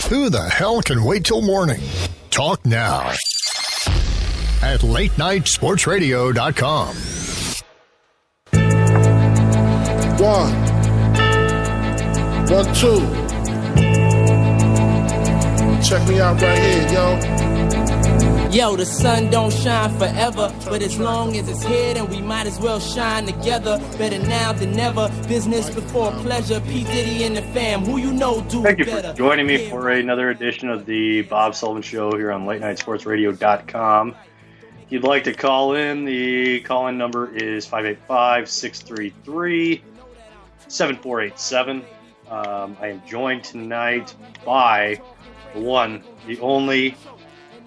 Who the hell can wait till morning? Talk now at latenightsportsradio.com. One, two. Check me out right here, yo. Yo, the sun don't shine forever, but as long as it's here, then we might as well shine together. Better now than never. Business before pleasure. P. Diddy and the fam. Who you know do Thank you better. for joining me for another edition of the Bob Sullivan Show here on latenightsportsradio.com. If you'd like to call in, the call-in number is 585-633-7487. I am joined tonight by the one, the only,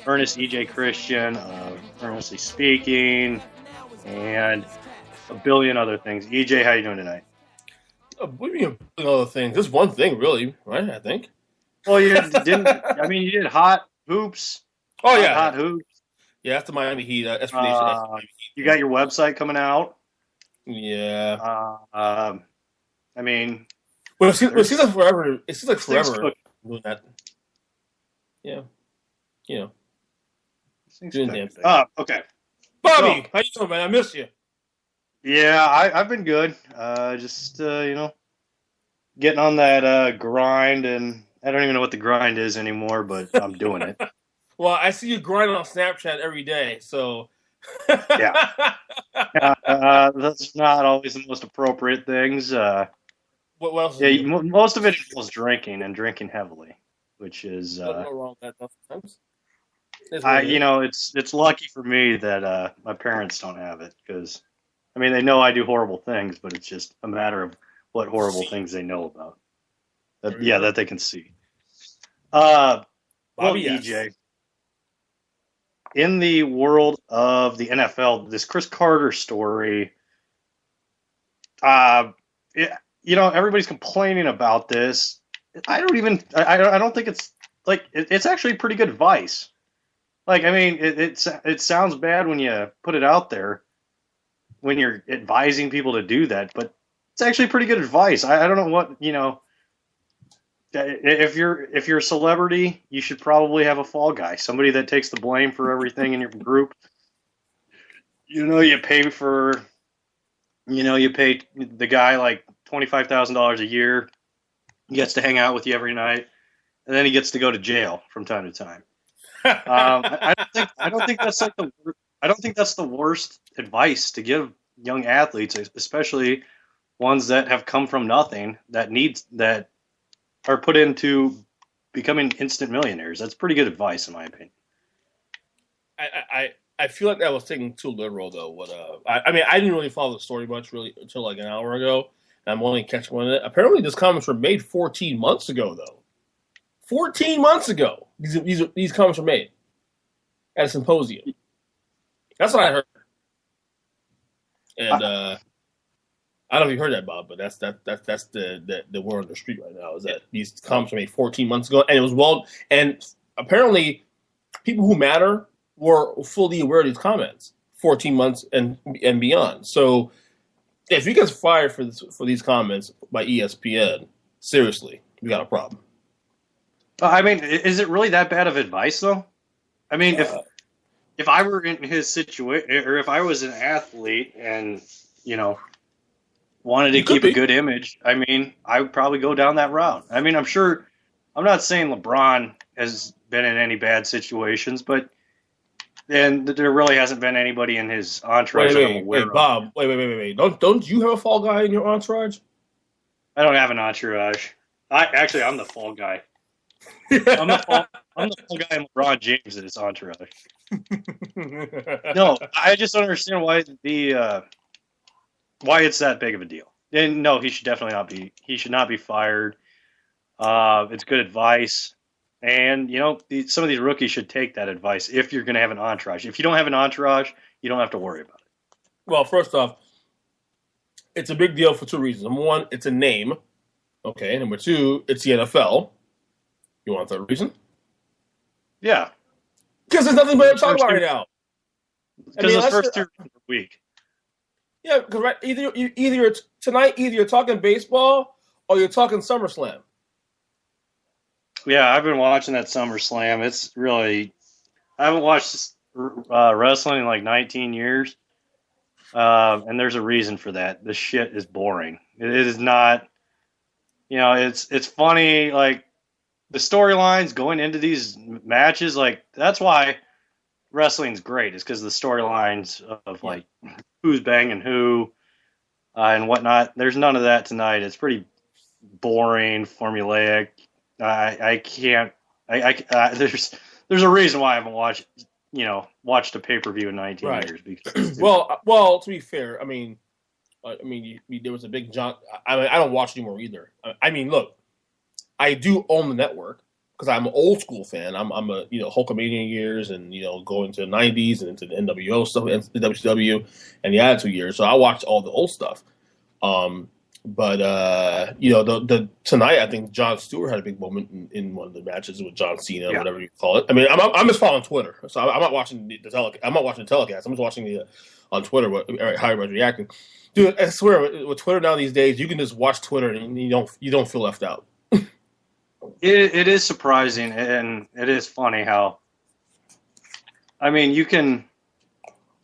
Ernest E.J. Christian, Earnestly Speaking, and a billion other things. EJ, how you doing tonight? What do you mean a billion other things? Just one thing, really, right? I think. Well, you didn't. I mean, you did hot hoops. Oh yeah, hot hoops. Yeah, that's the Miami Heat. That's for you got your website coming out. Yeah. I mean, well, it seems like forever. It seems like forever doing that. Yeah. You know. Doing damn thing. Okay. Bobby, how you doing, man? I miss you. Yeah, I've been good. Just getting on that grind, and I don't even know what the grind is anymore, but I'm doing it. Well, I see you grinding on Snapchat every day, so. Yeah. That's not always the most appropriate things. What else? Yeah, most of it involves drinking and drinking heavily, which is. Nothing wrong with that sometimes. It's lucky for me that my parents don't have it, because, I mean, they know I do horrible things, but it's just a matter of what horrible things they know about. That they can see. Bobby, yes. EJ, in the world of the NFL, this Chris Carter story, everybody's complaining about this. I don't think it's like it's actually pretty good advice. Like, I mean, it sounds bad when you put it out there, when you're advising people to do that, but it's actually pretty good advice. I don't know what, if you're a celebrity, you should probably have a fall guy, somebody that takes the blame for everything in your group. You pay the guy like $25,000 a year. He gets to hang out with you every night, and then he gets to go to jail from time to time. I don't think that's the worst advice to give young athletes, especially ones that have come from nothing, that are put into becoming instant millionaires. That's pretty good advice, in my opinion. I feel like that was taken too literal, though. I didn't really follow the story much, really, until like an hour ago. And I'm only catching one of it. Apparently, these comments were made 14 months ago, though. 14 months ago, these comments were made at a symposium. That's what I heard. And I don't know if you heard that, Bob, but that's the word on the street right now, is that these comments were made 14 months ago, and it was and apparently people who matter were fully aware of these comments 14 months and beyond. So if you get fired for these comments by ESPN, seriously, we got a problem. I mean, is it really that bad of advice, though? I mean, if I were in his situation, or if I was an athlete and, wanted to keep a good image, I mean, I would probably go down that route. I mean, I'm not saying LeBron has been in any bad situations, but then there really hasn't been anybody in his entourage. Wait, Bob, wait. Don't you have a fall guy in your entourage? I don't have an entourage. I'm the fall guy. I'm the fall guy in LeBron James in his entourage. No, I just don't understand why why it's that big of a deal. And no, he should definitely not be. He should not be fired. It's good advice, and some of these rookies should take that advice if you're going to have an entourage. If you don't have an entourage, you don't have to worry about it. Well, first off, it's a big deal for two reasons. Number one, it's a name. Okay. Number two, it's the NFL. You want a third reason? Yeah. Because there's nothing better to talk about right now. Because the first 2 week. Yeah, because right, either you're talking baseball or you're talking SummerSlam. Yeah, I've been watching that SummerSlam. It's really, I haven't watched wrestling in like 19 years, and there's a reason for that. This shit is boring. It is not, it's funny. Like the storylines going into these matches, like that's why wrestling's great. Is because the storylines of like who's banging who and whatnot. There's none of that tonight. It's pretty boring, formulaic. I can't. There's a reason why I haven't watched a pay per view in 19 years. Because well, to be fair, I mean, there was a big John. I mean, I don't watch anymore either. I mean, look, I do own the network because I'm an old school fan. I'm a Hulkamania years and going to the 90s and into the NWO stuff, and the WCW, and the Attitude years. So I watched all the old stuff. But the tonight, I think Jon Stewart had a big moment in one of the matches with John Cena, whatever you call it. I mean, I'm just following Twitter, so I'm not watching the telecast. I'm not watching the telecast. I'm just watching on Twitter how everybody's reacting. Dude, I swear, with Twitter now these days, you can just watch Twitter and you don't feel left out. It is surprising, and it is funny how. I mean, you can.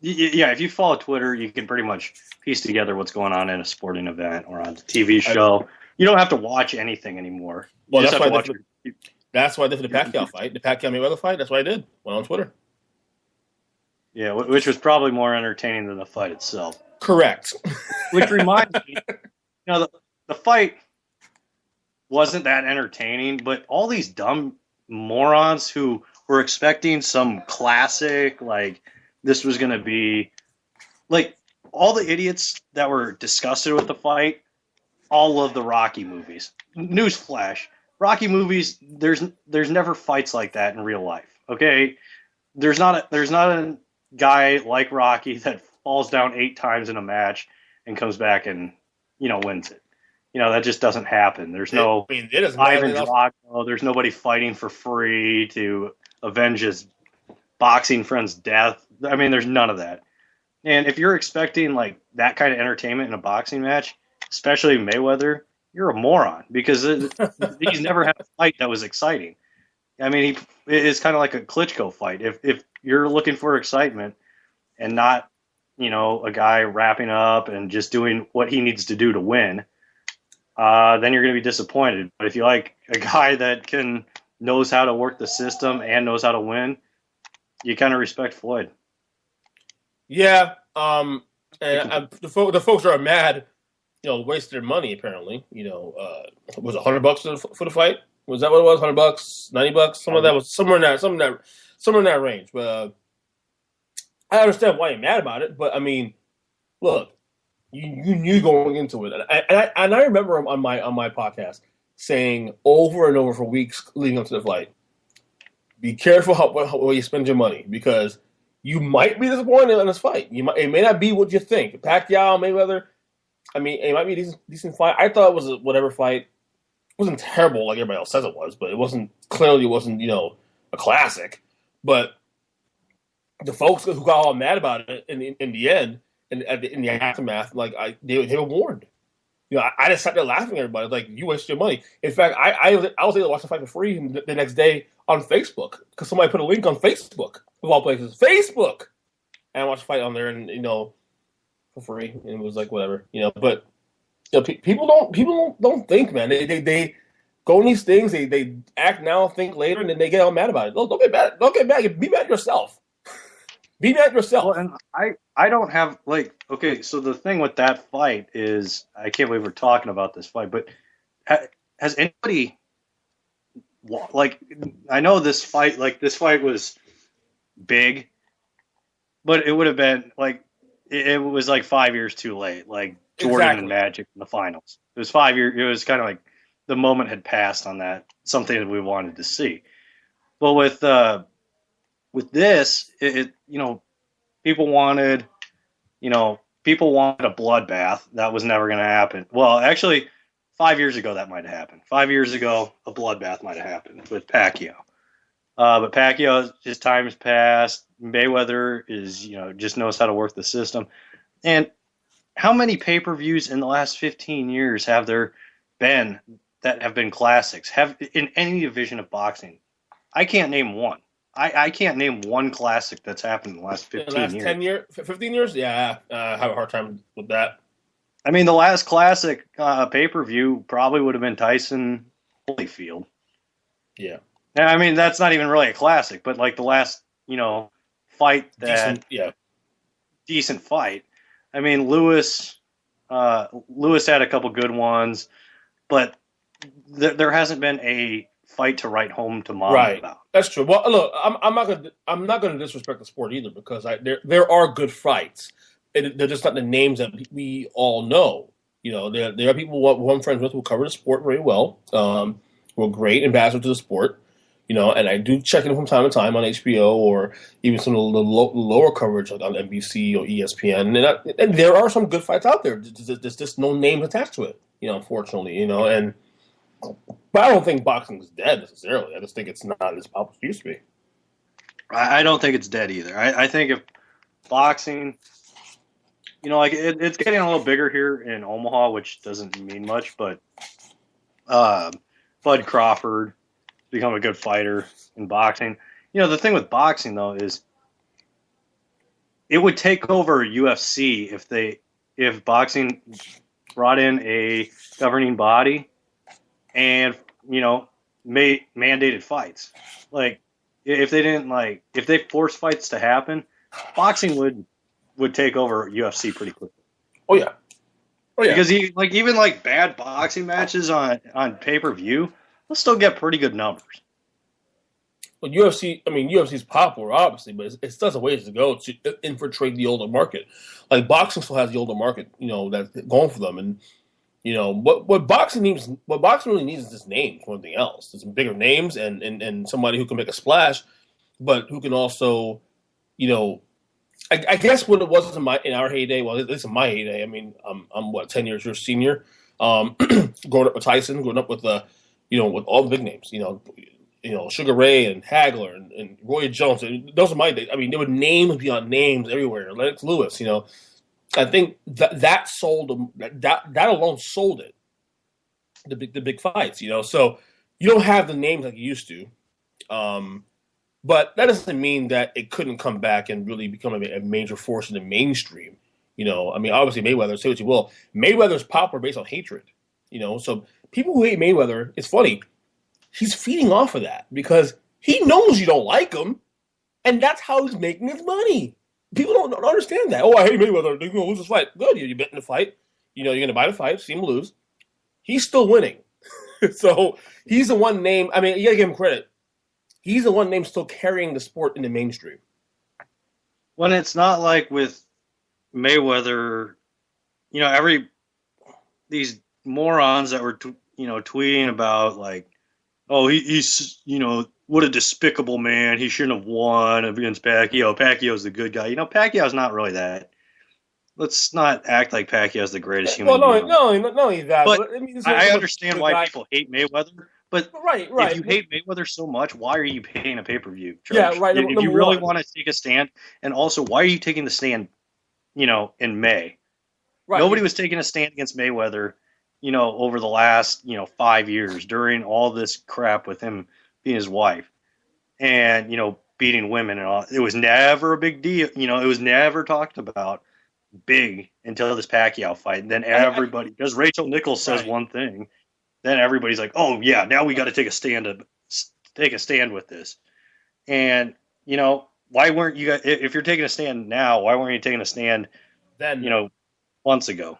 Yeah, if you follow Twitter, you can pretty much piece together what's going on in a sporting event or on a TV show. You don't have to watch anything anymore. Well, that's why I did for the Pacquiao fight. The Pacquiao Mayweather fight, that's what I did. Went on Twitter. Yeah, which was probably more entertaining than the fight itself. Correct. Which reminds me, the fight wasn't that entertaining, but all these dumb morons who were expecting some classic, like, this was going to be, like, all the idiots that were disgusted with the fight all love the Rocky movies. Newsflash: Rocky movies. There's never fights like that in real life. Okay, there's not a guy like Rocky that falls down 8 times in a match and comes back and wins it. That just doesn't happen. There's no Ivan Drago. There's nobody fighting for free to avenge his boxing friend's death. I mean, there's none of that. And if you're expecting like that kind of entertainment in a boxing match, especially Mayweather, you're a moron because he's never had a fight that was exciting. I mean, it's kind of like a Klitschko fight. If you're looking for excitement and not, a guy wrapping up and just doing what he needs to do to win, then you're going to be disappointed. But if you like a guy that knows how to work the system and knows how to win, you kind of respect Floyd. Yeah, and the folks that are mad, wasted their money. Apparently, was it $100 for the fight? Was that what it was? $100, $90? Some of that was somewhere in that range. But I understand why you're mad about it. But I mean, look, you knew going into it, and I remember on my podcast saying over and over for weeks leading up to the fight, be careful how you spend your money because you might be disappointed in this fight. It may not be what you think. Pacquiao, Mayweather, I mean, it might be a decent fight. I thought it was whatever fight. It wasn't terrible like everybody else says it was, but it wasn't a classic. But the folks who got all mad about it in the end and in the aftermath, like they were warned. I just sat there laughing at everybody. Like, you wasted your money. In fact, I was able to watch the fight for free the next day on Facebook because somebody put a link on Facebook of all places. Facebook, and I watched the fight on there, and for free, and it was like whatever, But people don't think, man. They go in these things. They act now, think later, and then they get all mad about it. Don't get mad. Don't get mad. Be mad at yourself. Be mad at yourself. Well, and I don't have okay. So the thing with that fight is, I can't believe we're talking about this fight, but has anybody I know this fight was big, but it would have been it was 5 years too late, like Jordan and Magic in the finals. It was 5 years. It was kind of like the moment had passed on that, something that we wanted to see. But with this, people wanted a bloodbath. That was never going to happen. Well, actually, 5 years ago that might have happened. 5 years ago, a bloodbath might have happened with Pacquiao. But Pacquiao, his time has passed. Mayweather is, just knows how to work the system. And how many pay-per-views in the last 15 years have there been that have been classics have in any division of boxing. I can't name one. I can't name one classic that's happened in the last 15 years. 10 years? 15 years? Yeah, I have a hard time with that. I mean, the last classic pay-per-view probably would have been Tyson Holyfield. Yeah. I mean, that's not even really a classic, but like the last, fight that decent fight. I mean, Lewis had a couple good ones, but there hasn't been a fight to write home to mom about. That's true. Well, look, I'm not gonna disrespect the sport either because there are good fights. They're just not the names that we all know. There are people who I'm friends with who cover the sport very well. Who are great ambassadors to the sport. And I do check in from time to time on HBO or even some of the lower coverage on NBC or ESPN. And there are some good fights out there. There's just no names attached to it, unfortunately, but I don't think boxing is dead necessarily. I just think it's not as popular as it used to be. I don't think it's dead either. I think if boxing, it's getting a little bigger here in Omaha, which doesn't mean much, but Bud Crawford become a good fighter in boxing. The thing with boxing though is it would take over UFC if boxing brought in a governing body and mandated fights. Like if they forced fights to happen, boxing would take over UFC pretty quickly. Oh yeah. Because even bad boxing matches on pay-per-view, they'll still get pretty good numbers. Well, UFC is popular, obviously, but it still has a ways to go to infiltrate the older market. Like boxing still has the older market, that's going for them. And what boxing really needs is just names, more than anything else. There's some bigger names and somebody who can make a splash, but who can also, I guess when it was in our heyday, well, at least in my heyday. I mean, I'm 10 years your senior, growing up with Tyson, growing up with with all the big names, Sugar Ray and Hagler and Roy Jones. Those are my days. I mean, there were names beyond names everywhere. Lennox Lewis, I think that sold that alone sold it. The big fights, So you don't have the names like you used to, but that doesn't mean that it couldn't come back and really become a major force in the mainstream. I mean, obviously Mayweather. Say what you will, Mayweather's popular based on hatred. So people who hate Mayweather, it's funny. He's feeding off of that because he knows you don't like him, and that's how he's making his money. People don't understand that. Oh, I hate Mayweather. He's going to lose this fight. Good. You bet in the fight. You're going to buy the fight, see him lose. He's still winning. So he's the one name. I mean, you got to give him credit. He's the one name still carrying the sport in the mainstream. When it's not like with Mayweather, these morons that were, tweeting about like, oh, he's, what a despicable man. He shouldn't have won against Pacquiao. Pacquiao's the good guy. Pacquiao's not really that. Let's not act like Pacquiao's the greatest human being. No, he's that. But I understand why people hate Mayweather. But right. If you hate Mayweather so much, why are you paying a pay-per-view? Yeah, right. If you really want to take a stand, and also, why are you taking the stand, in May? Right. Nobody was taking a stand against Mayweather, over the last, 5 years during all this crap with him being his wife and, beating women and all. It was never a big deal. It was never talked about big until this Pacquiao fight. And then everybody, because Rachel Nichols says one thing, then everybody's like, oh yeah, now we got to take a stand with this. And, why weren't you guys, if you're taking a stand now, why weren't you taking a stand then, months ago?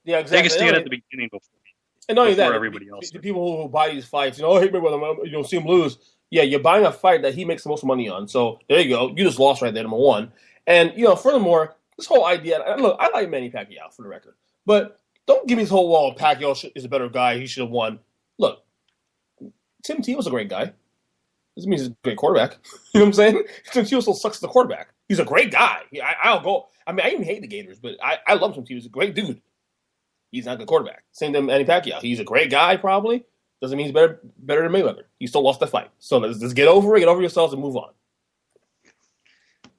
Yeah, exactly. Take a stand at the beginning before everybody else. The people who buy these fights, I hate Mayweather, see him lose. Yeah, you're buying a fight that he makes the most money on. So there you go. You just lost right there, number one. And, furthermore, this whole idea, look, I like Manny Pacquiao for the record, but don't give me this whole wall. Pacquiao is a better guy. He should have won. Look, Tim Tebow's a great guy. Doesn't mean he's a great quarterback. You know what I'm saying? Tim Tebow still sucks as a quarterback. He's a great guy. I'll go. I mean, I even hate the Gators, but I love Tim Tebow. He's a great dude. He's not a good quarterback. Same thing with Manny Pacquiao. He's a great guy, probably. Doesn't mean he's better than Mayweather. He still lost the fight. So let's get over it, get over yourselves, and move on.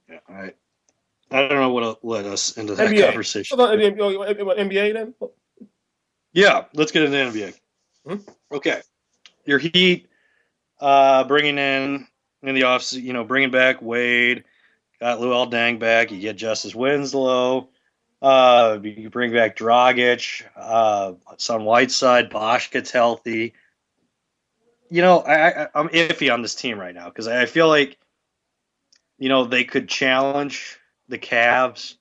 Yeah, all right. I don't know what led us into that NBA. conversation. NBA then? Yeah, let's get into the NBA. Okay, your Heat bringing in the offseason, bringing back Wade, got Luol Deng back. You get Justice Winslow. You bring back Dragic. On Whiteside, Bosch gets healthy. I'm iffy on this team right now because I feel like, they could challenge the Cavs,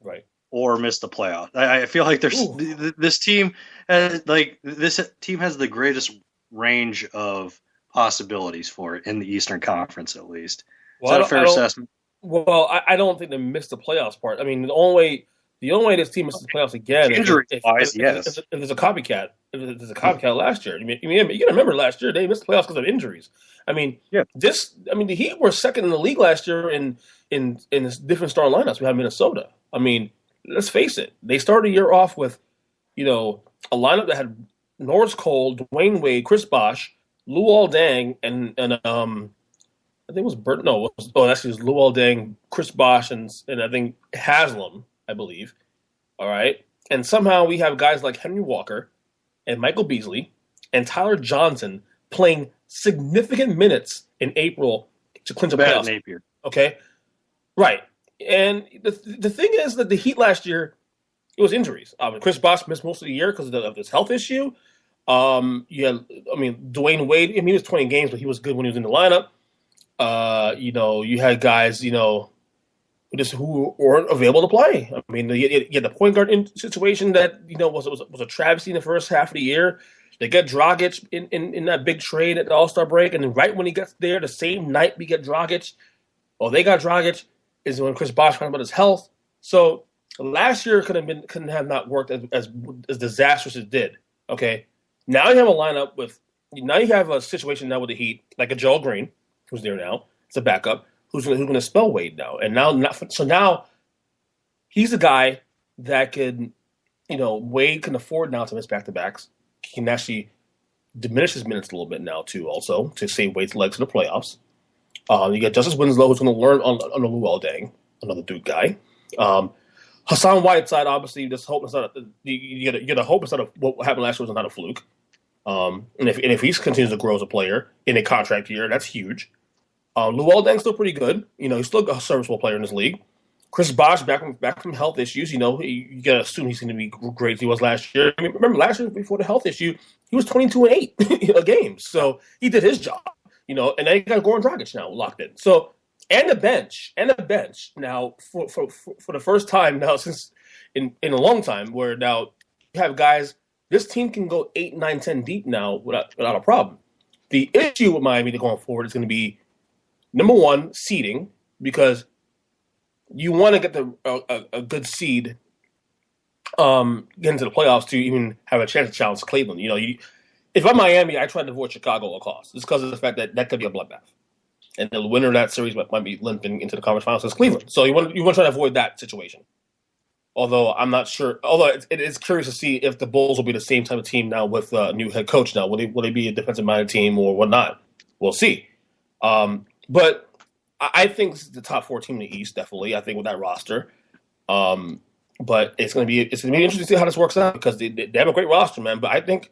Right, or miss the playoff. I feel like this team has the greatest range of possibilities for it in the Eastern Conference, at least. Is that a fair assessment? Well, I don't think they missed the playoffs part. I mean, the only way this team misses the playoffs again is yes. if there's a copycat. If there's a copycat last year, you got to remember last year they missed the playoffs because of injuries. I mean, the Heat were second in the league last year in different starting lineups. We had Minnesota. I mean, let's face it. They started the year off with, a lineup that had Norris Cole, Dwayne Wade, Chris Bosh, Luol Deng, and I think it was Bert. No, actually, it was Luol Deng, Chris Bosh, and I think Haslam, I believe. All right, and somehow we have guys like Henry Walker and Michael Beasley and Tyler Johnson playing significant minutes in April to clinch a playoff. Napier. Okay, right. And the thing is that the Heat last year, it was injuries. Chris Bosh missed most of the year because of this health issue. Dwayne Wade, he was 20 games, but he was good when he was in the lineup. You had guys, who weren't available to play. I mean, you had the point guard situation that, was a travesty in the first half of the year. They get Dragic in that big trade at the All-Star break, and then right when he gets there, the same night we get Dragic, they got Dragic, is when Chris Bosh found out about his health. So last year couldn't have not worked as disastrous as it did. Okay, now you have a lineup you have a situation now with the Heat, like a Joel Green, who's there now. It's a backup who's going to spell Wade now, and now he's a guy that could, Wade can afford now to miss back-to-backs. He can actually diminish his minutes a little bit now too, also to save Wade's legs in the playoffs. You get Justice Winslow, who's going to learn on Luol Deng, another Duke guy. Hassan Whiteside, obviously, you get a hope instead of what happened last year was not a fluke. And if he continues to grow as a player in a contract year, that's huge. Luol Deng's still pretty good. He's still a serviceable player in this league. Chris Bosh back from health issues. You gotta assume he's going to be great as he was last year. I mean, remember last year before the health issue, he was 22-8 a game, so he did his job. And then you got Goran Dragic now locked in. So and the bench now for the first time now since in a long time, where now you have guys. This team can go 8, 9, 10 deep now without a problem. The issue with Miami going forward is going to be, number one, seeding, because you want to get a good seed, get into the playoffs to even have a chance to challenge Cleveland. If I'm Miami, I try to avoid Chicago at all costs, just because of the fact that could be a bloodbath, and the winner of that series might be limping into the conference finals as Cleveland. So you want to try to avoid that situation. Although I'm not sure. Although it is curious to see if the Bulls will be the same type of team now with a new head coach. Now, will they be a defensive-minded team or whatnot? We'll see. But I think this is the top 4 team in the East, definitely. I think with that roster. But it's going to be interesting to see how this works out, because they have a great roster, man. But I think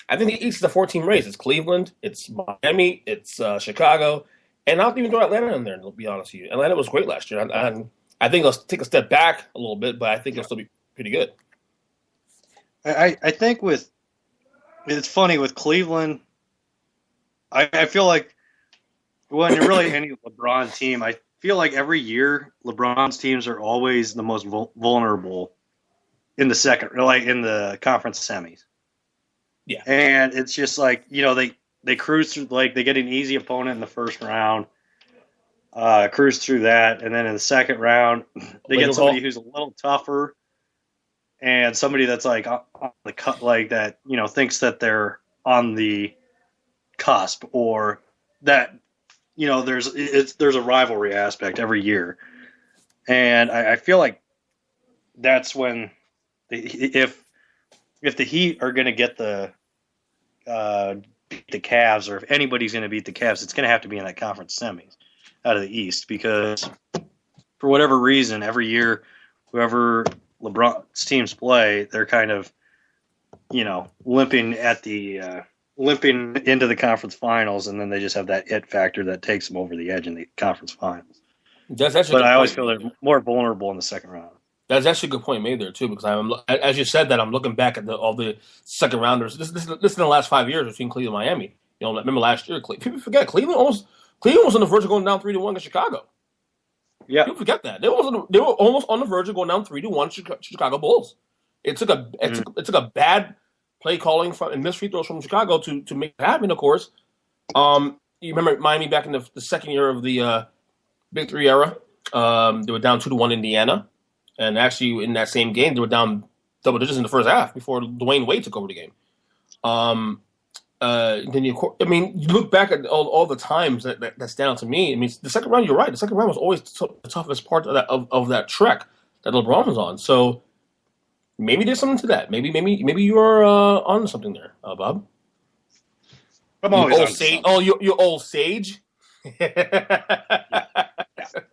the East is a 4-team race. It's Cleveland, it's Miami, it's Chicago, and I'll even throw Atlanta in there. To be honest with you, Atlanta was great last year. And I think they'll take a step back a little bit, but I think they'll still be pretty good. I think it's funny with Cleveland. I feel like when you're really any LeBron team, I feel like every year LeBron's teams are always the most vulnerable in the second, like in the conference semis. Yeah, and it's just like they cruise through, like they get an easy opponent in the first round. Cruise through that, and then in the second round, they get somebody who's a little tougher, and somebody that's like on the cut, like that, thinks that they're on the cusp, or that there's a rivalry aspect every year, and I feel like that's when if the Heat are going to get beat the Cavs, or if anybody's going to beat the Cavs, it's going to have to be in that conference semis out of the East, because for whatever reason, every year, whoever LeBron's teams play, they're kind of limping into the conference finals, and then they just have that it factor that takes them over the edge in the conference finals. But I always feel they're more vulnerable in the second round. That's actually a good point made there too, because as you said that, I'm looking back at all the second rounders. This is in the last 5 years between Cleveland and Miami. Remember last year, people forget Cleveland was on the verge of going down 3-1 against Chicago. Yeah, people forget that they were almost on the verge of going down 3-1 Chicago Bulls. It took a bad play calling and missed free throws from Chicago to make it happen. Of course, you remember Miami back in the second year of the Big Three era. They were down 2-1 Indiana. And actually, in that same game, they were down double digits in the first half before Dwayne Wade took over the game. Then you look back at all the times that's down to me. I mean, the second round, you're right. The second round was always the toughest part of that trek that LeBron was on. So maybe there's something to that. Maybe you're on something there, Bob. I'm always on sage. Oh, you old sage.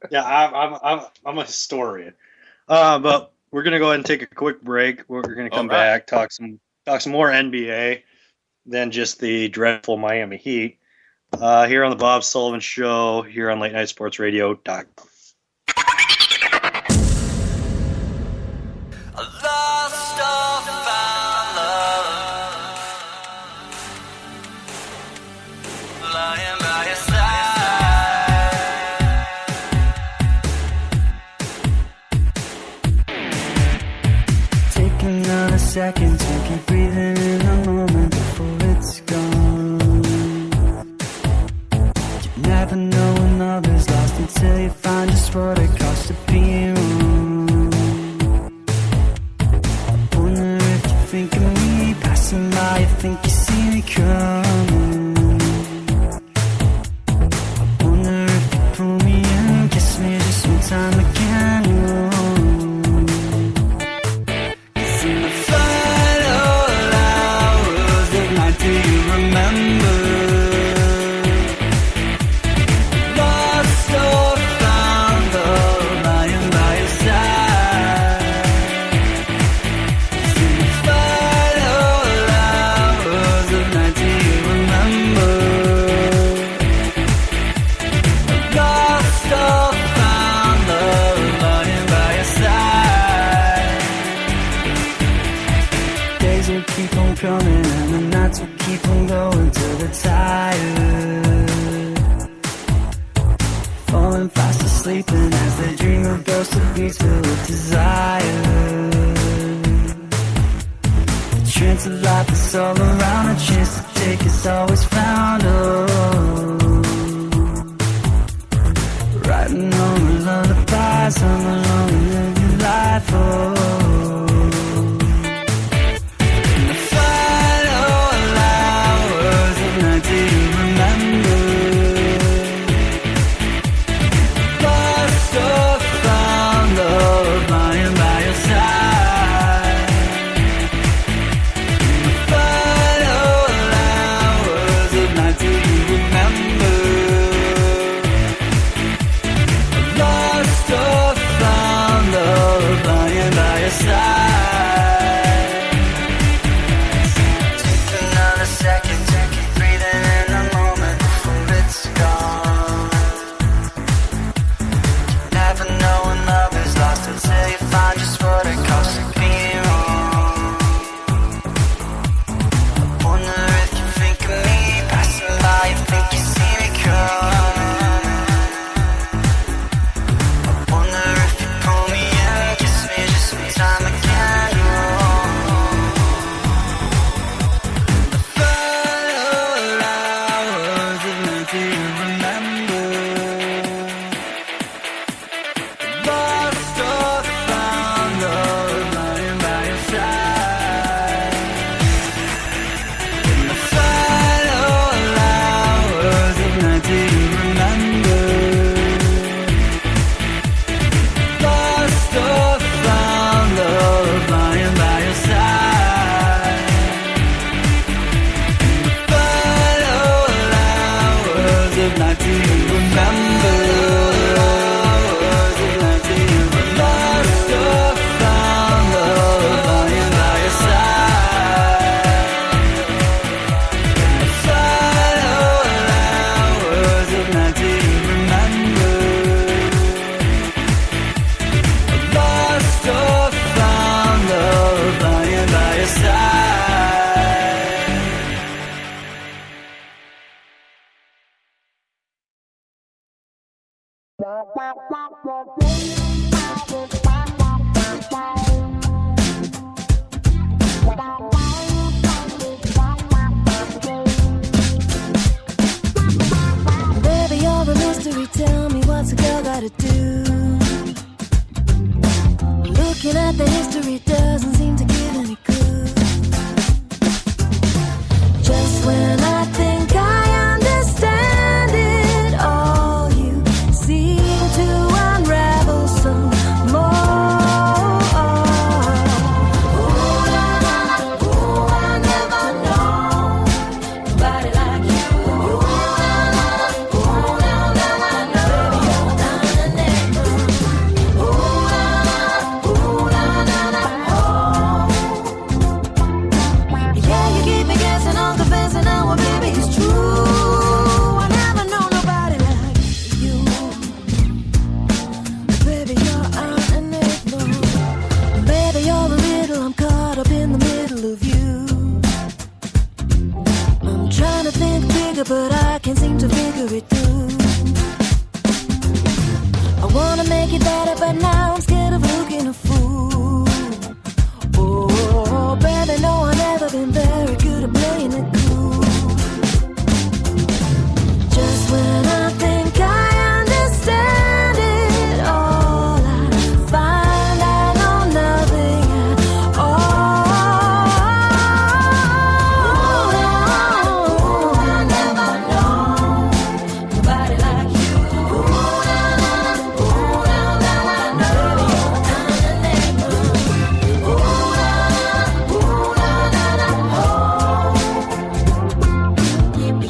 Yeah, I'm a historian. But we're gonna go ahead and take a quick break. We're gonna come back, talk some more NBA than just the dreadful Miami Heat. Here on the Bob Sullivan Show, here on LateNightSportsRadio.com. Second to keep breathing in the moment before it's gone. You never know when others lost until you find just what it costs to be wrong. I wonder if you think of me passing by, you think you see me coming. I wonder if you pull me in, kiss me just one time again. Coming and the nights will keep on going till they're tired, falling fast asleep and as they dream of ghosts of beats filled with desire. The trance of life is all around, a chance to take is always found. Writing on the lullabies, on the lonely living life. Lost and I didn't remember. Lost or found love lying by your side. Baby, you're a mystery. Tell me what's a girl gotta do? Looking at the history doesn't seem to give any clue. Just when I think I understand it all, you seem to unravel some more. Ooh, la, la, ooh, I never known nobody like you. Ooh, la, la, ooh, now I know. Baby, you're an enigma. Ooh, la, yeah, you keep me guessing, I'm confessing now, well, baby, it's true. I never know nobody like you. Baby, you're an enigma. Baby, you're a riddle, I'm caught up in the middle of you. I'm trying to think bigger, but I can't seem to figure it through. I wanna make it better, but now I'm scared of looking a fool. Oh, baby, no, I've never been very good at playing it cool. Just when I think I understand it all, I find I know nothing at all. Ooh, I never known nobody like you. Ooh, now I know. Baby, you're an enigma. Ooh,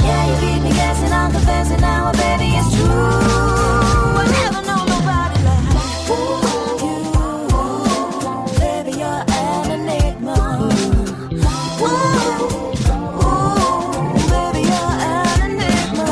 yeah, you keep me guessing, I'm confessing now, well, baby, it's true. I never know nobody like you. Baby, you're an enigma. Ooh, baby, you're an enigma.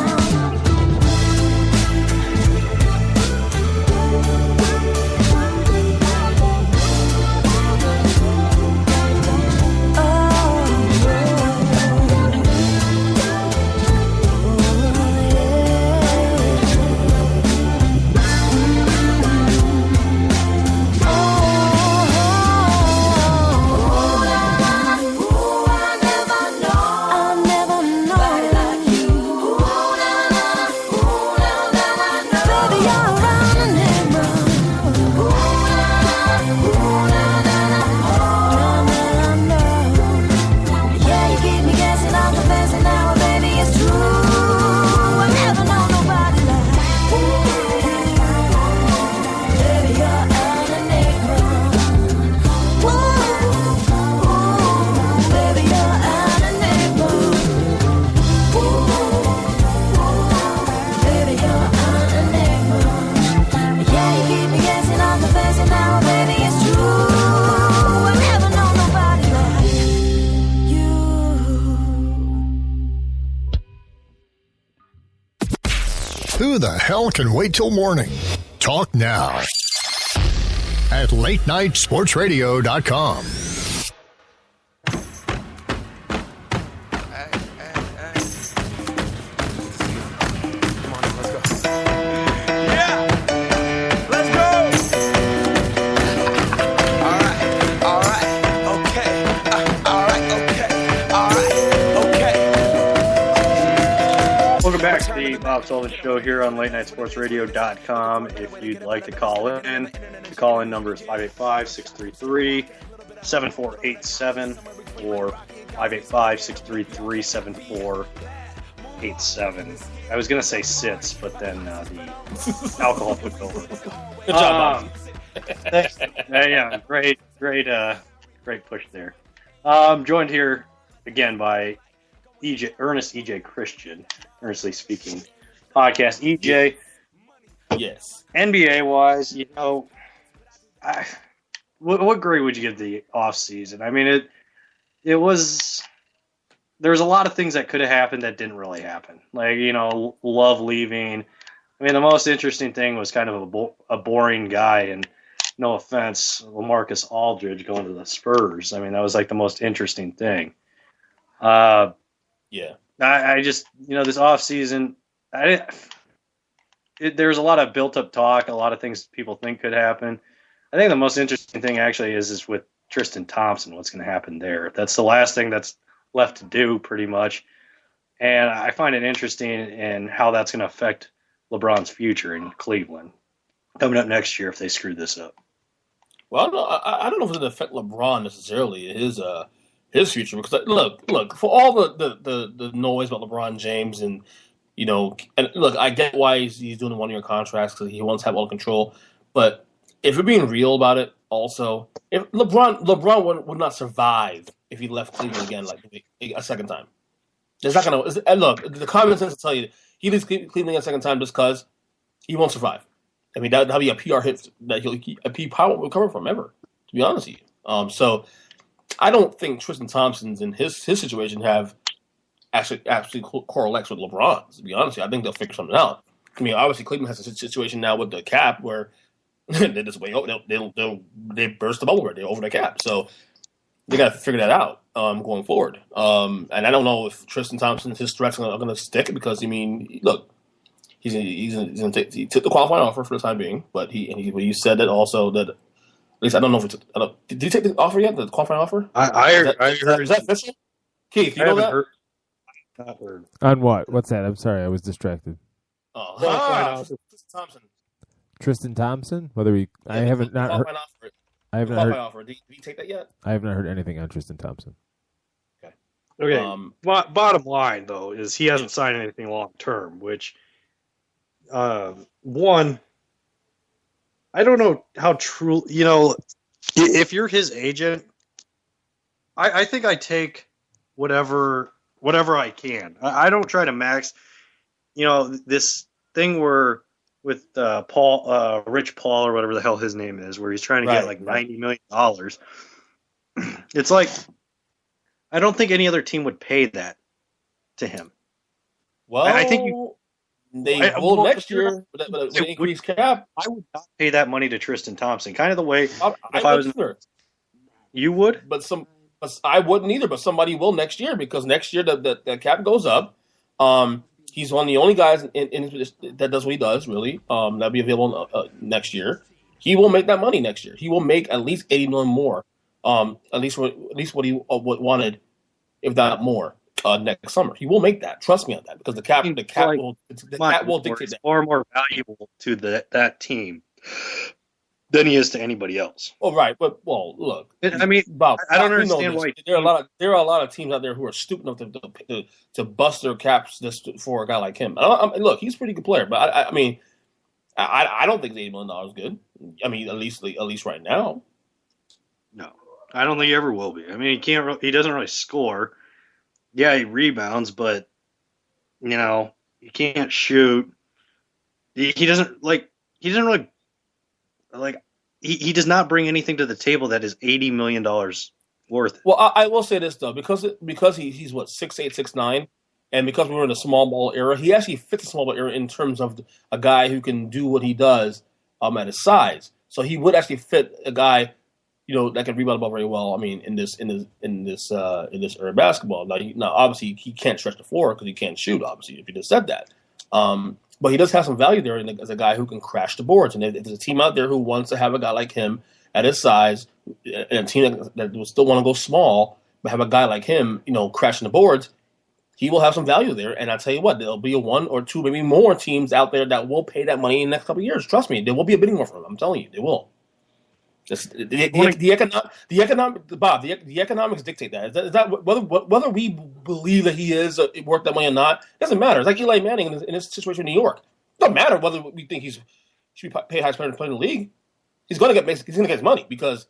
Yeah, you keep me guessing, I'm confessing now, baby, it's true. I never know nobody like you. Baby, you're an enigma. Baby, you're an enigma. Baby, you're an enigma. Yeah, you keep me guessing, I'm confessing now, baby, it's true. I never know nobody like you. Who the hell can wait till morning? Talk now at latenightsportsradio.com. Welcome back to the Bob Sullivan Show here on LateNightSportsRadio.com. If you'd like to call in, the call-in number is 585-633-7487 or 585-633-7487. I was going to say sits, but then the alcohol took over. Good job, Bob. Yeah, great push there. Joined here again by Ernest EJ Christian, Earnestly Speaking podcast. EJ, Yes. NBA wise, what grade would you give the off season? I mean, it was there's a lot of things that could have happened that didn't really happen. Like, Love leaving. I mean, the most interesting thing was kind of a boring guy, and no offense, LaMarcus Aldridge going to the Spurs. I mean, that was like the most interesting thing. Yeah. I just, this offseason, there's a lot of built-up talk, a lot of things people think could happen. I think the most interesting thing actually is with Tristan Thompson, what's going to happen there. That's the last thing that's left to do, pretty much. And I find it interesting in how that's going to affect LeBron's future in Cleveland coming up next year if they screw this up. Well, I don't know if it'll affect LeBron necessarily, his future, because look, for all the noise about LeBron James and look, I get why he's doing the 1-year contracts because he wants to have all the control, but if you're being real about it, also, if LeBron would not survive if he left Cleveland again like a second time. It's not gonna. And look, the common sense will tell you he leaves Cleveland a second time just because he won't survive. I mean, that'll be a PR hit that a PR won't recover from ever. To be honest with you, so I don't think Tristan Thompson's in his situation have actually correlates with LeBron's. To be honest with you, I think they'll figure something out. I mean, obviously Cleveland has a situation now with the cap where they just they burst the bubble where they're over the cap, so they got to figure that out going forward. And I don't know if Tristan Thompson's his threats are going to stick because look, he took the qualifying offer for the time being, but he said that also that at least I don't know if did he take the offer yet? The qualifying offer? I heard. Is that official? Keith, you know that? Not heard. On what? What's that? I'm sorry, I was distracted. Tristan Thompson. Tristan Thompson? I haven't not heard. I haven't heard. Offer. Did you take that yet? I have not heard anything on Tristan Thompson. Okay. Bottom line, though, is he hasn't signed anything long term. Which, one, I don't know how true. If you're his agent, I think I take whatever I can. I don't try to max. This thing where with Rich Paul or whatever the hell his name is, where he's trying to get like $90 million. It's like, I don't think any other team would pay that to him. Well, I think they will next year with an increased cap. I would not pay that money to Tristan Thompson. Kind of the way I was. You would, but I wouldn't either. But somebody will next year because next year the cap goes up. He's one of the only guys that does what he does, really. That'll be available next year. He will make that money next year. He will make at least $80 million more. At least what he wanted, if not more, next summer. He will make that. Trust me on that, because the cap will dictate that. Far more valuable to that team than he is to anybody else. Oh, right, but look. I mean, Bob, I don't understand why there are a lot of teams out there who are stupid enough to bust their caps just for a guy like him. Look, he's a pretty good player, but I mean, I don't think $80 million is good. I mean, at least right now. No, I don't think he ever will be. I mean, he doesn't really score. Yeah, he rebounds, but he can't shoot. He doesn't really. Like, he does not bring anything to the table that is $80 million worth it. Well, I will say this, though, because he's what, 6'8", 6'9", and because we're in a small ball era, he actually fits a small ball era in terms of a guy who can do what he does at his size. So he would actually fit a guy, that can rebound the ball very well. I mean, in this era of basketball. Now, obviously, he can't stretch the floor because he can't shoot. Obviously, if you just said that. But he does have some value there as a guy who can crash the boards. And if there's a team out there who wants to have a guy like him at his size, and a team that will still want to go small, but have a guy like him, crashing the boards, he will have some value there. And I tell you what, there'll be a one or two, maybe more teams out there that will pay that money in the next couple of years. Trust me, there will be a bidding war for him. I'm telling you, they will. The economics dictate that. Is that whether we believe that he is worth that money or not, it doesn't matter. It's like Eli Manning in this situation in New York. It doesn't matter whether we think he should be paid highest player to play in the league. He's going to get his money, because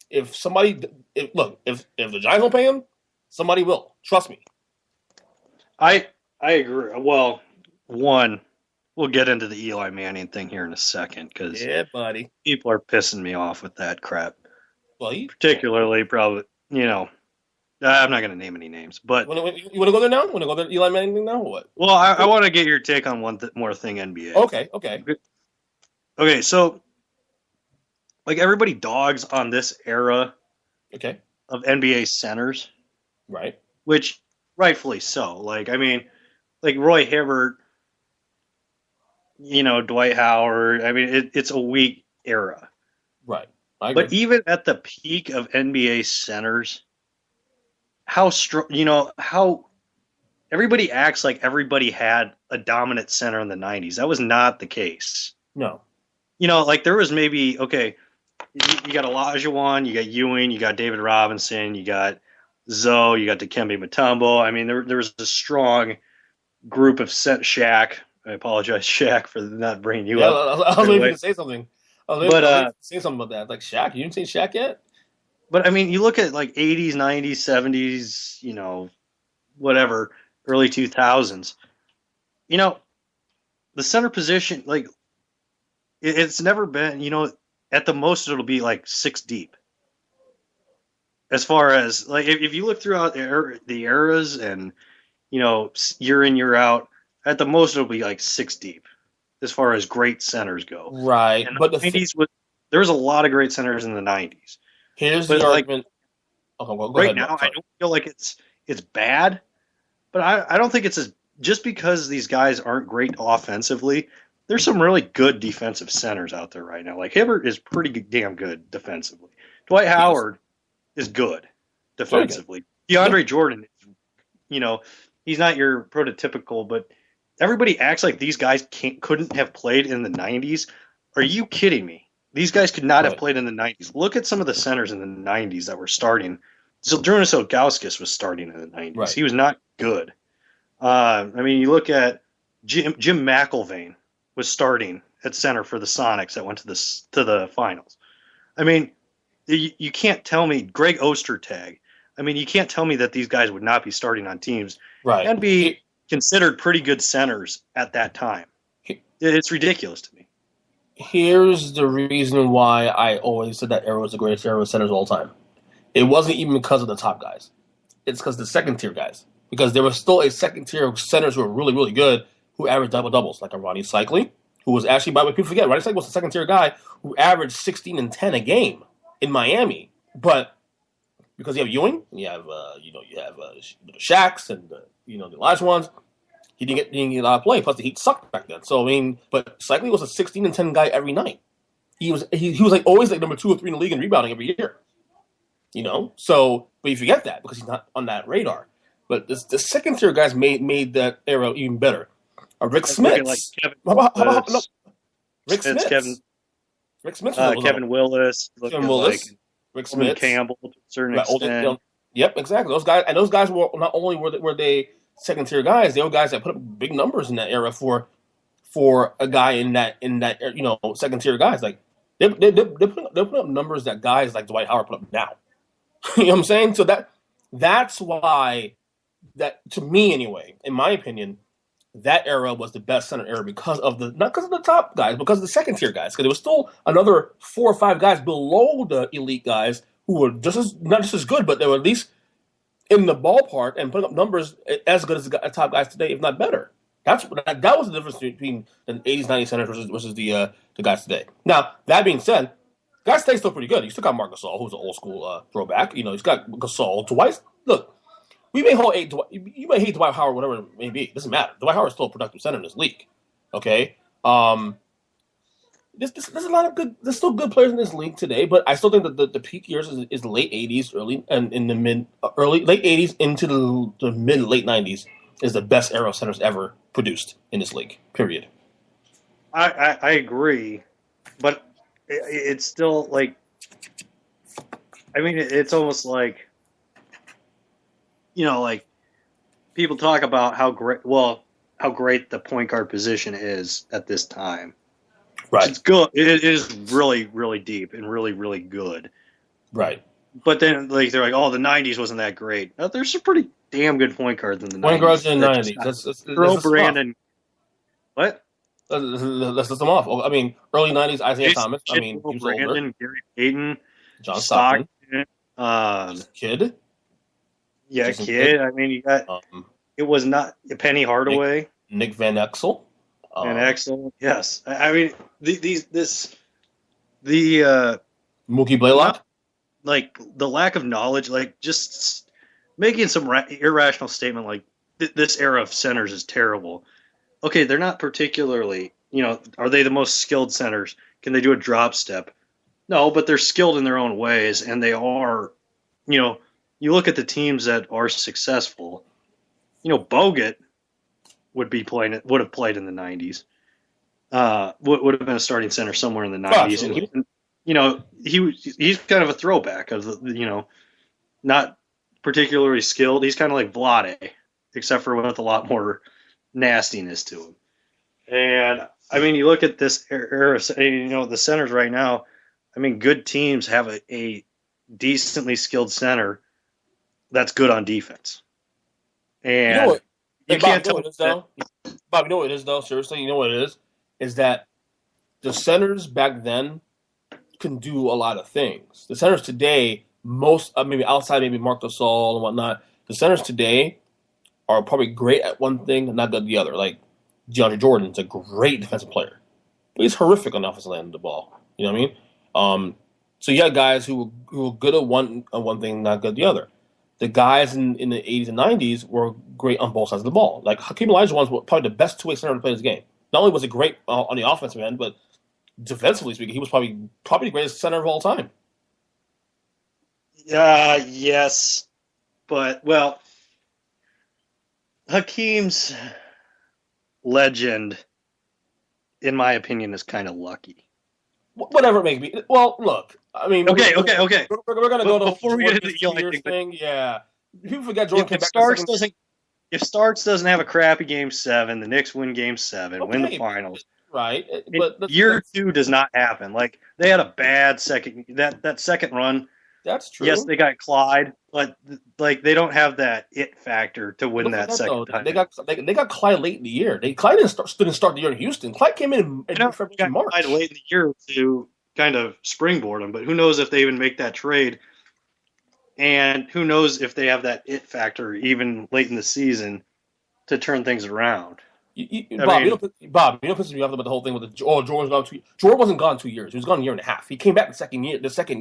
if the Giants don't pay him, somebody will. Trust me. I agree. Well, one. We'll get into the Eli Manning thing here in a second, because buddy, people are pissing me off with that crap. Well, particularly, probably, the I'm not going to name any names, but You want to go there now? Want to go there, Eli Manning now, or what? well, I want to get your take on one more thing, NBA. Okay. So like everybody dogs on this era Okay. of NBA centers, Right. which rightfully so. Like, I mean, like Roy Hibbert, Dwight Howard. I mean, it's a weak era. Right. I agree. But even at the peak of NBA centers, how strong, how everybody acts like everybody had a dominant center in the 90s. That was not the case. No. Like there was maybe, okay, you got Olajuwon, you got Ewing, you got David Robinson, you got Zoe, you got Dikembe Mutombo. I mean, there was a strong group of Shaq. I apologize, Shaq, for not bringing you up. I was waiting to say something. I was waiting to say something about that. Like Shaq. You didn't say Shaq yet? But, I mean, you look at, like, 80s, 90s, 70s, whatever, early 2000s. The center position, like, it's never been, at the most it'll be, like, 6 deep. As far as, like, if you look throughout the eras and, year in, year out, at the most it'll be, like, 6 deep as far as great centers go. Right. And But the 90s, there was a lot of great centers in the 90s. Here's the argument. Okay, well, go right ahead, now, sorry. I don't feel like it's bad, but I don't think it's just because these guys aren't great offensively. There's some really good defensive centers out there right now. Like Hibbert is pretty damn good defensively. Dwight Howard is good defensively. DeAndre Jordan, he's not your prototypical, but everybody acts like these guys couldn't have played in the 90s. Are you kidding me? These guys could not have played in the 90s. Look at some of the centers in the 90s that were starting. Zydrunas Ilgauskas was starting in the 90s. Right. He was not good. I mean, you look at Jim McIlvaine was starting at center for the Sonics that went to the finals. I mean, you can't tell me Greg Ostertag. I mean, you can't tell me that these guys would not be starting on teams and be considered pretty good centers at that time. It's ridiculous to me. Here's the reason why I always said that era was the greatest era of centers of all time. It wasn't even because of the top guys. It's because of the second-tier guys. Because there was still a second-tier of centers who were really, really good who averaged double-doubles, like a Ronnie Cycli, who was actually, by the way, people forget, Ronnie Cycli was a second-tier guy who averaged 16 and 10 a game in Miami. But because you have Ewing, you have the Shaqs and the Olajuwons, he didn't get a lot of play. Plus, the Heat sucked back then. So, I mean, but Cycli was a 16 and 10 guy every night. He was like always like number 2 or 3 in the league in rebounding every year. So, but you forget that because he's not on that radar. But the second tier guys made that era even better. Rick Smith, like Rick Smith, Kevin Willis, Rick Smith, Campbell to a certain extent. Yep, exactly. Those guys were not only were they second tier guys, they were guys that put up big numbers in that era for a guy in that second tier guys. Like they're putting up numbers that guys like Dwight Howard put up now. You know what I'm saying? So that's why that, to me anyway, in my opinion, that era was the best center era because of not because of the top guys, because of the second tier guys. Because there was still another 4 or 5 guys below the elite guys who were not just as good, but they were at least in the ballpark and putting up numbers as good as the top guys today, if not better. That was the difference between the 80s, 90s centers versus the guys today. Now, that being said, guys today still pretty good. You still got Marc Gasol, who's an old school throwback. He's got Gasol. Look, you may hate Dwight Howard, whatever it may be. It doesn't matter. Dwight Howard's still a productive center in this league. Okay? There's a lot of good. There's still good players in this league today, but I still think that the peak years is the late '80s, late '80s into the mid late '90s is the best era of centers ever produced in this league. Period. I agree, but it's still like, I mean, it's almost like, like people talk about how great the point guard position is at this time. Right. It's good. It is really, really deep and really, really good. Right. But then, they're like, the 90s wasn't that great. There's some pretty damn good point guards in the 90s. Point guards in the 90s. That's Brandon. What? Let's list them off. I mean, early 90s, Isaiah Thomas. He was Brandon, older. Gary Payton, John Stockton. Kid. Yeah, Jason kid. I mean, you got it was not Penny Hardaway, Nick Van Exel, and Axel. Yes, I mean Mookie Blaylock. like the lack of knowledge, like just making some irrational statement like this era of centers is terrible. Okay, they're not particularly, are they the most skilled centers? Can they do a drop step? No, but they're skilled in their own ways, and they are, you look at the teams that are successful. Bogut would have played in the 90s. Would have been a starting center somewhere in the 90s, and he's kind of a throwback of the, not particularly skilled. He's kind of like Vlade, except for with a lot more nastiness to him. And I mean, you look at this era, the centers right now. I mean, good teams have a decently skilled center that's good on defense. And you can't tell Bob, you know what it is though? Seriously, you know what it is? Is that the centers back then can do a lot of things. The centers today, maybe outside maybe Marc Gasol and whatnot, the centers today are probably great at one thing and not good at the other. Like DeAndre Jordan's a great defensive player, but he's horrific on the offensive end of the ball. You know what I mean? So you have guys who were good at one thing, not good at the other. The guys in the 80s and 90s were great on both sides of the ball. Like Hakeem Olajuwon was probably the best two-way center to play this game. Not only was he great on the offensive end, but defensively speaking, he was probably the greatest center of all time. Yes, but Hakeem's legend, in my opinion, is kind of lucky. Whatever it may be. Well, look, I mean, okay. We're gonna go to before we get into the Eli thing. Yeah, people forget Jordan came back. If Starks doesn't have a crappy Game 7, the Knicks win Game 7, win the finals. Right, but year 2 does not happen. Like they had a bad second. That second run. That's true. Yes, they got Clyde, but like they don't have that it factor to win that second time. They got Clyde late in the year. Clyde didn't start the year in Houston. Clyde came in February, March. Clyde late in the year to kind of springboard him, but who knows if they even make that trade, and who knows if they have that it factor even late in the season to turn things around. Bob, you know pisses me off about the whole thing with Jordan's gone 2 years. Jordan wasn't gone 2 years. He was gone a year and a half. He came back the second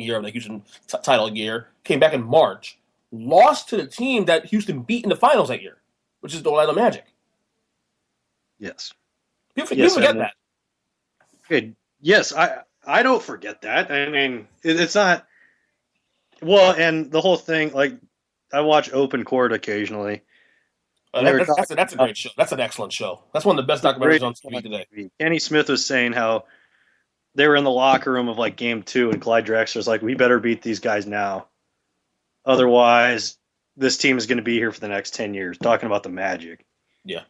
year of the Houston title year. Came back in March. Lost to the team that Houston beat in the finals that year, which is the Orlando Magic. Yes. You forget that. Okay. Yes, I don't forget that. I mean, it's not. Well, and the whole thing, like, I watch Open Court occasionally. That's a great show. That's an excellent show. That's one of the best documentaries on TV today. Kenny Smith was saying how they were in the locker room of like Game 2, and Clyde Drexler's like, "We better beat these guys now, otherwise, this team is going to be here for the next 10 years." Talking about the Magic. Yeah.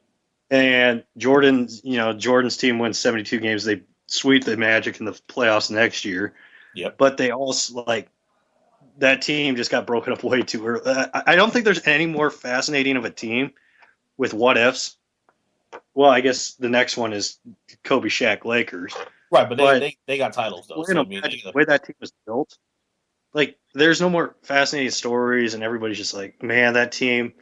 And Jordan's team wins 72 games. They sweep the Magic in the playoffs next year. Yep. But they also that team just got broken up way too early. I don't think there's any more fascinating of a team with what ifs. Well, I guess the next one is Kobe, Shaq, Lakers. Right, but they got titles though. So, the way that team was built, like there's no more fascinating stories, and everybody's just like, man, that team,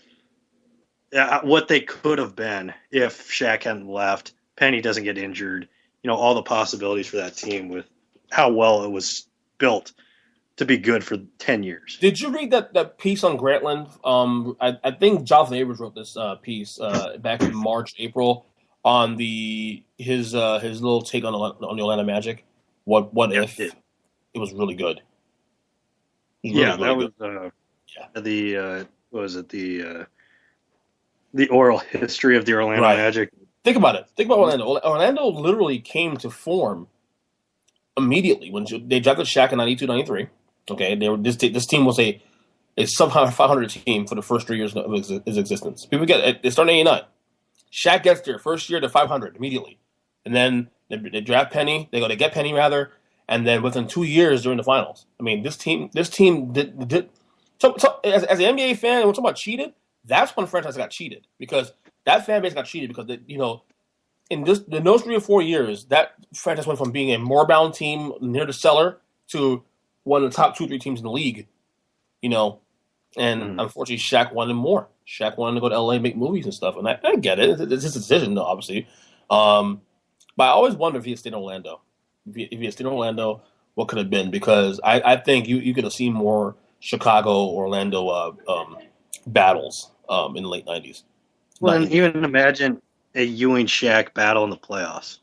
what they could have been if Shaq hadn't left, Penny doesn't get injured, all the possibilities for that team with how well it was built to be good for 10 years. Did you read that piece on Grantland? I think Jonathan Abrams wrote this piece back in March, April on his little take on the Orlando Magic. What if it was really good? What was it? The oral history of the Orlando Magic. Think about it. Think about Orlando. Orlando literally came to form immediately when they drafted Shaq in 92, 93. Okay, this team was a sub 500 team for the first 3 years of its existence. People get it. They started in 89. Shaq gets there first year to 500 immediately, and then they draft Penny. They get Penny rather, and then within 2 years during the finals. I mean, this team did. So as an NBA fan, when we're talking about cheated, that's when franchise got cheated because that fan base got cheated because in those 3 or 4 years, that franchise went from being a more-bound team near the cellar to one of the top 2 or 3 teams in the league, And unfortunately, Shaq wanted more. Shaq wanted to go to LA and make movies and stuff. And I get it. It's his decision, though, obviously. But I always wonder if he had stayed in Orlando. If he had stayed in Orlando, what could have been? Because I think you could have seen more Chicago-Orlando battles in the late 90s. Well, and even imagine a Ewing-Shaq battle in the playoffs.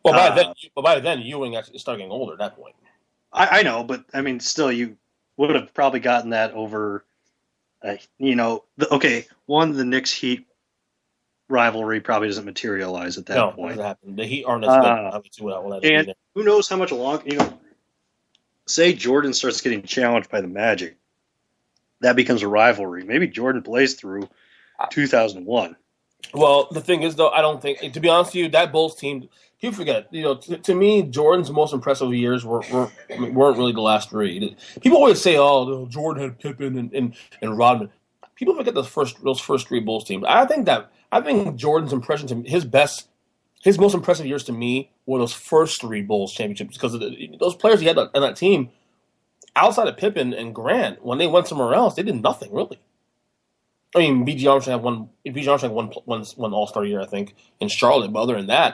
Well, by then, Ewing actually started getting older at that point. I know, but I mean, still, you would have probably gotten that over, the Knicks Heat rivalry probably doesn't materialize at that point. No, happen. The Heat aren't as good. And who knows how much longer, say Jordan starts getting challenged by the Magic, that becomes a rivalry. Maybe Jordan plays through 2001. Well, the thing is, though, I don't think, to be honest with you, that Bulls team, people forget, to me, Jordan's most impressive years weren't really the last three. People always say, Jordan had Pippen and Rodman. People forget those first three Bulls teams. I think Jordan's impression to me, his most impressive years to me were those first three Bulls championships, because those players he had on that team, outside of Pippen and Grant, when they went somewhere else, they did nothing really. I mean, B.J. Armstrong had one All-Star year, I think, in Charlotte. But other than that,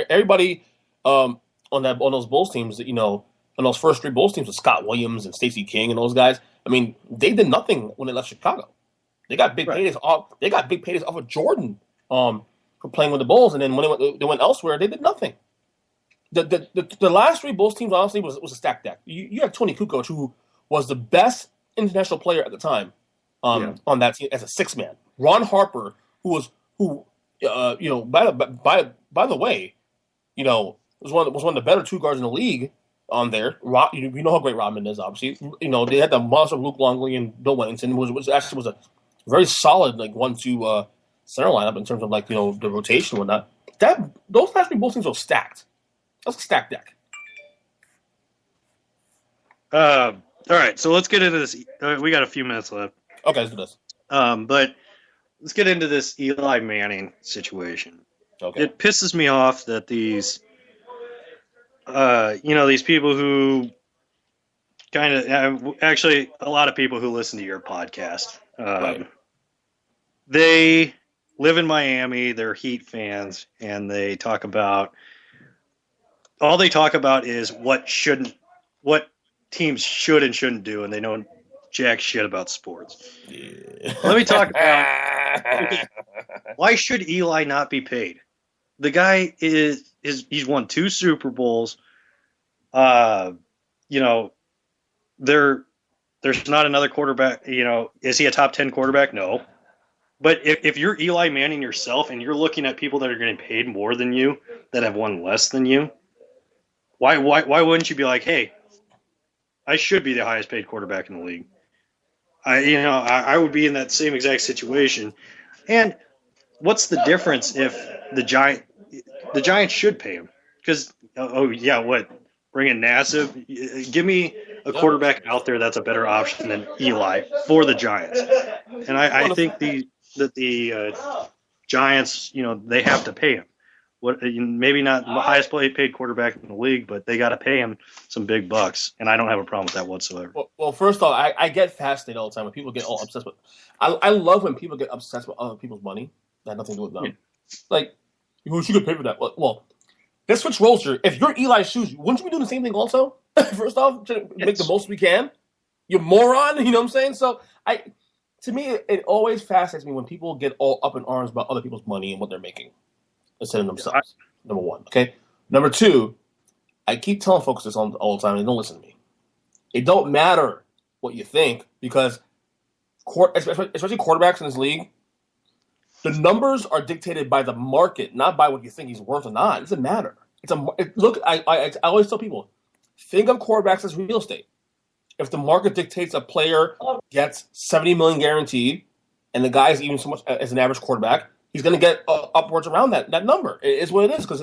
everybody on those Bulls teams, on those first three Bulls teams with Scott Williams and Stacey King and those guys, I mean, they did nothing when they left Chicago. They got big paydays off. They got big paydays off of Jordan for playing with the Bulls, and then when they went elsewhere, they did nothing. The last three Bulls teams, honestly, was a stacked deck. You had Tony Kukoc, who was the best international player at the time. On that team as a six man, Ron Harper, by the way, was one of the better two guards in the league on there. You know how great Rodman is, obviously. They had the monster of Luke Longley and Bill Wennington, was a very solid 1-2 center lineup in terms of the rotation and whatnot. Those last three Bulls teams were stacked. That's a stacked deck. All right, so let's get into this. We got a few minutes left. Okay, let's do this. But let's get into this Eli Manning situation. Okay. It pisses me off that these people who kind of actually a lot of people who listen to your podcast, they live in Miami. They're Heat fans, and they talk about is what teams should and shouldn't do, and they know jack shit about sports. Yeah. Let me talk about why should Eli not be paid? The guy he's won 2 Super Bowls. There's not another quarterback. Is he a top 10 quarterback? No. But if you're Eli Manning yourself and you're looking at people that are getting paid more than you that have won less than you, why wouldn't you be like, hey, I should be the highest paid quarterback in the league? I would be in that same exact situation. And what's the difference if the Giants should pay him? Because, bring in Nassib? Give me a quarterback out there that's a better option than Eli for the Giants. And I think the Giants, they have to pay him. Maybe not the highest paid quarterback in the league, but they got to pay him some big bucks, and I don't have a problem with that whatsoever. Well, first off, I get fascinated all the time when people get all obsessed with. I love when people get obsessed with other people's money. That had nothing to do with them. Yeah. Like, who should get paid for that? Well, let's switch roles here. If you're Eli's shoes, wouldn't you be doing the same thing also? First off, to make the most we can. You moron, you know what I'm saying? So to me, it always fascinates me when people get all up in arms about other people's money and what they're making instead of themselves. Number one, okay? Number two, I keep telling folks this all the time, and they don't listen to me. It don't matter what you think, because especially quarterbacks in this league, the numbers are dictated by the market, not by what you think he's worth or not. It doesn't matter. I always tell people, think of quarterbacks as real estate. If the market dictates a player gets $70 million guaranteed, and the guy is even so much as an average quarterback, he's going to get upwards around that number. It is what it is, because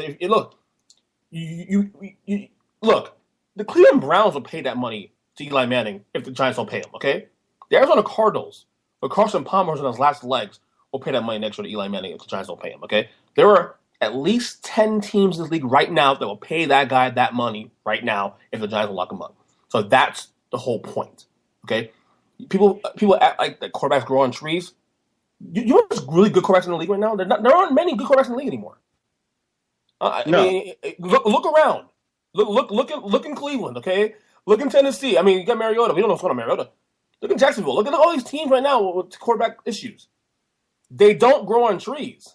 look, the Cleveland Browns will pay that money to Eli Manning if the Giants don't pay him. Okay, the Arizona Cardinals, or Carson Palmer's on his last legs, will pay that money next year to Eli Manning if the Giants don't pay him. Okay, there are at least 10 teams in this league right now that will pay that guy that money right now if the Giants will lock him up. So that's the whole point. Okay, People act like the quarterbacks grow on trees. You know what's really good quarterbacks in the league right now? There aren't many good quarterbacks in the league anymore. I mean, look around. Look in Cleveland, okay? Look in Tennessee. I mean, you got Mariota. We don't know what's going on Mariota. Look in Jacksonville. Look at all these teams right now with quarterback issues. They don't grow on trees.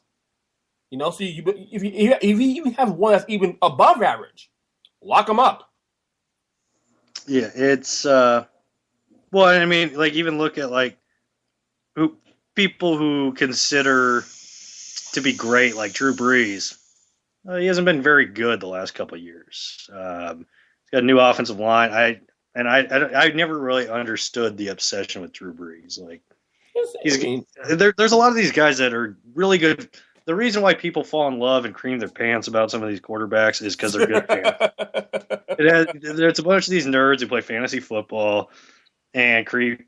You know, so if you have one that's even above average, lock them up. Yeah, it's well, I mean, like even look at like people who consider to be great, like Drew Brees. He hasn't been very good the last couple of years. He's got a new offensive line. I never really understood the obsession with Drew Brees. Like, there's a lot of these guys that are really good. The reason why people fall in love and cream their pants about some of these quarterbacks is because they're good fans. There's a bunch of these nerds who play fantasy football and cream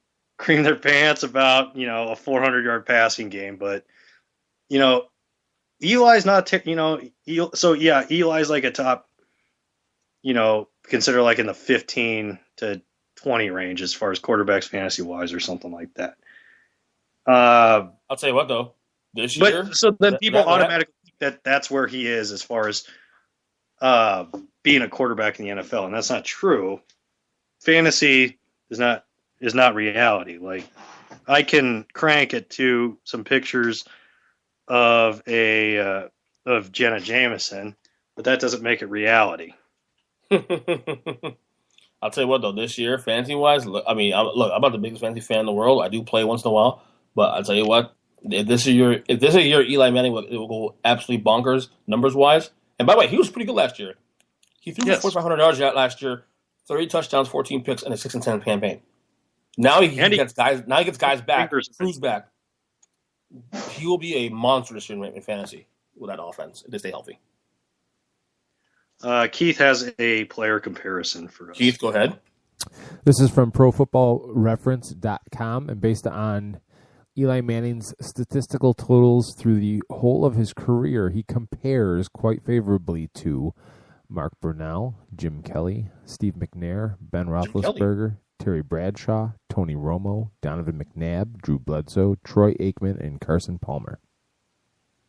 their pants about, you know, a 400-yard passing game. But, you know, Eli's not, Eli's like a top, you know, consider like in the 15 to 20 range as far as quarterbacks fantasy-wise or something like that. I'll tell you what, though. This year, so then people automatically think that's where he is as far as being a quarterback in the NFL, and that's not true. Fantasy is not reality. Like, I can crank it to some pictures of Jenna Jameson, but that doesn't make it reality. I'll tell you what, though, this year, fantasy-wise, I'm not the biggest fantasy fan in the world. I do play once in a while, but I'll tell you what, if this is your Eli Manning, it will go absolutely bonkers numbers-wise. And by the way, he was pretty good last year. He threw for 4,500 yards last year, 30 touchdowns, 14 picks, and a 6-10 campaign. Now he gets guys back, Cruz back. He will be a monster this year in fantasy with that offense if they stay healthy. Keith has a player comparison for us. Keith, go ahead. This is from ProFootballReference.com and based on Eli Manning's statistical totals through the whole of his career, he compares quite favorably to Mark Brunell, Jim Kelly, Steve McNair, Ben Roethlisberger, Terry Bradshaw, Tony Romo, Donovan McNabb, Drew Bledsoe, Troy Aikman, and Carson Palmer.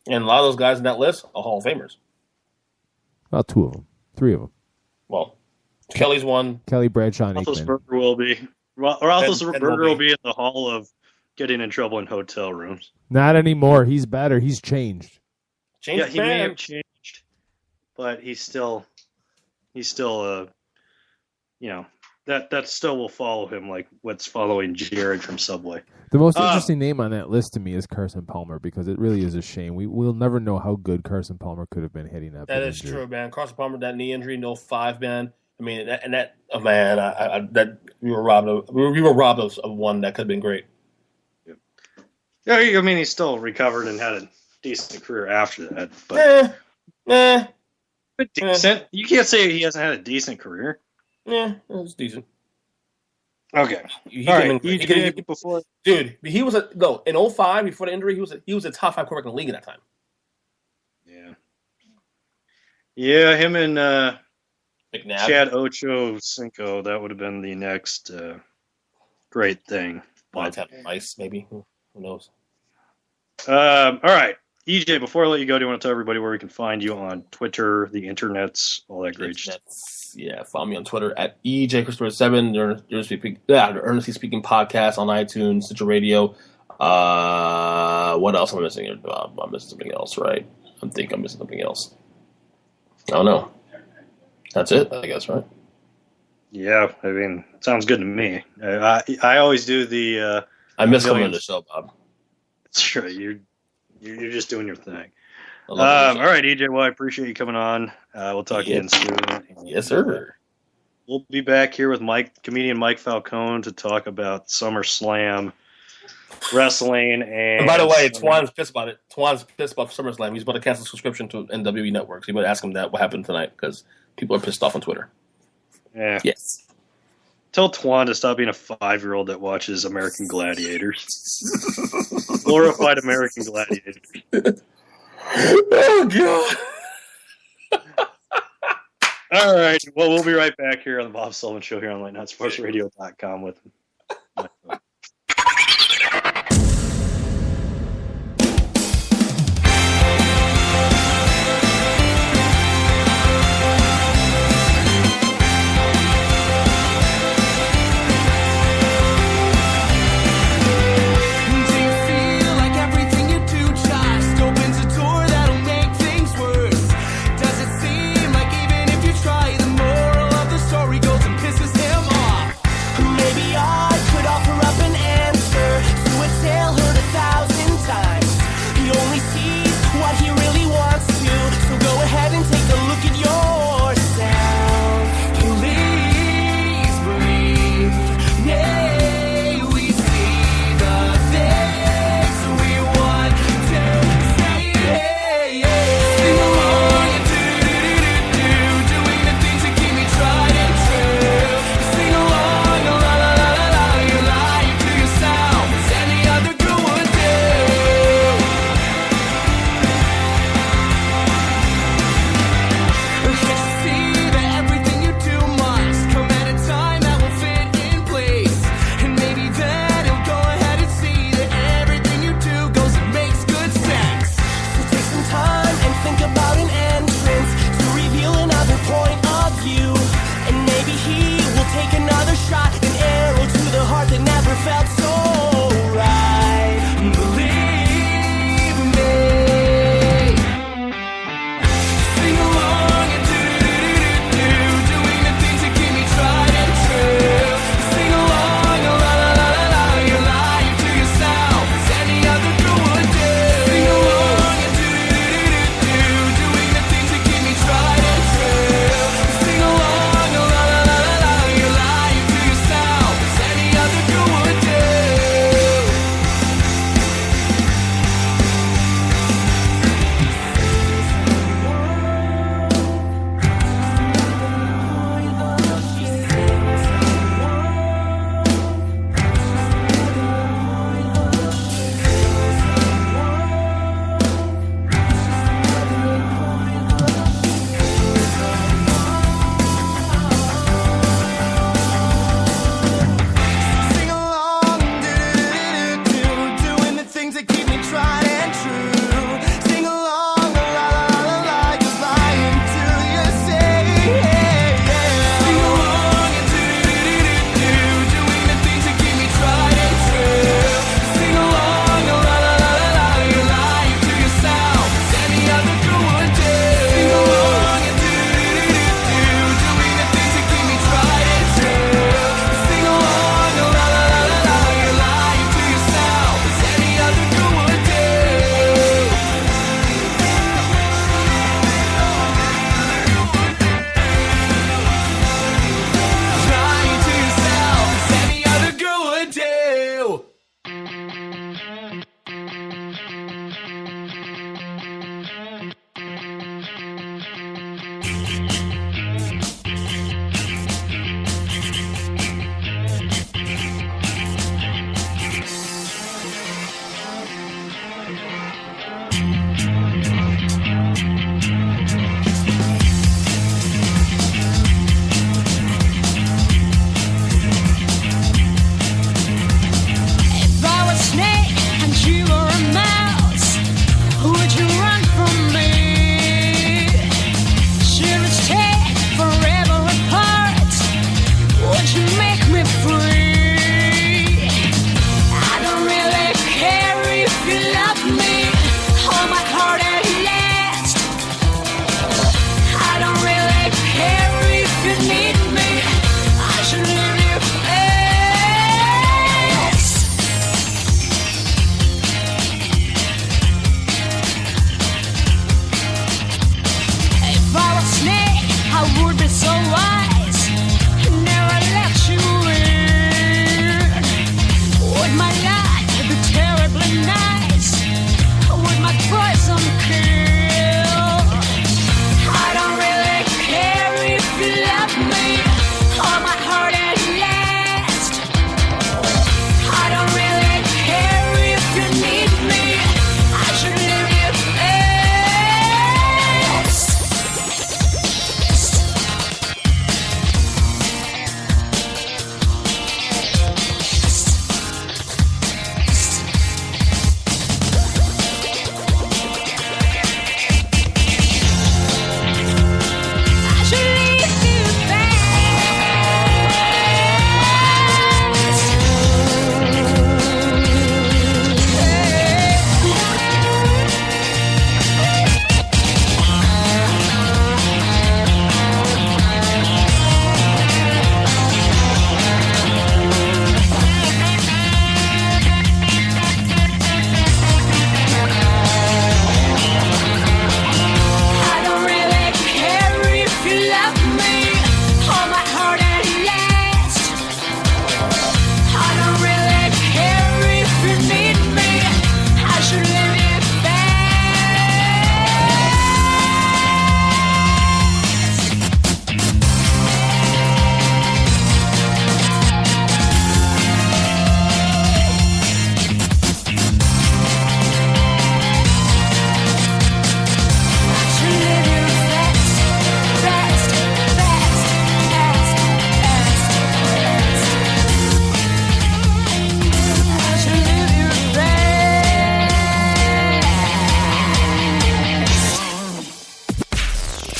And a lot of those guys in that list are Hall of Famers. Well, 2 of them. 3 of them. Well, Kelly's one. Kelly, Bradshaw, and Aikman. Roethlisberger will be. Roethlisberger will be in the Hall of getting in trouble in hotel rooms. Not anymore. He's better. He's changed. He may have changed, but he's still that still will follow him like what's following Jared from Subway. The most interesting name on that list to me is Carson Palmer because it really is a shame. We'll never know how good Carson Palmer could have been hitting that. That is true, man. Carson Palmer, that knee injury, 05, man. I mean, we were robbed of one that could have been great. Yeah, I mean, he still recovered and had a decent career after that. But decent. You can't say he hasn't had a decent career. Yeah, it was decent. Okay. Before, dude, he was in 05 before the injury, he was a top 5 quarterback in the league at that time. Yeah, him and McNabb. Chad Ochocinco, that would have been the next great thing. Might have ice, maybe. Who knows? All right. EJ, before I let you go, do you want to tell everybody where we can find you on Twitter, the internets, all that great stuff? Yeah, follow me on Twitter at EJChristopher7, the Earnestly Speaking podcast on iTunes, Stitcher Radio. What else am I missing here? I'm missing something else, right? I think I'm missing something else. I don't know. That's it, I guess, right? Yeah, I mean, it sounds good to me. I always do the... I miss coming on the show, Bob. That's right. You're just doing your thing. All right, EJ. Well, I appreciate you coming on. We'll talk again soon. Yes, sir. We'll be back here with comedian Mike Falcone to talk about SummerSlam wrestling. And by the way, Twan's pissed about it. Twan's pissed about SummerSlam. He's about to cancel subscription to NWE Network. So you better ask him what happened tonight because people are pissed off on Twitter. Yeah. Yes. Tell Twan to stop being a 5-year-old that watches American Gladiators. Glorified American Gladiators. Oh, God. All right. Well, we'll be right back here on the Bob Sullivan Show here on LateNightSportsRadio.com with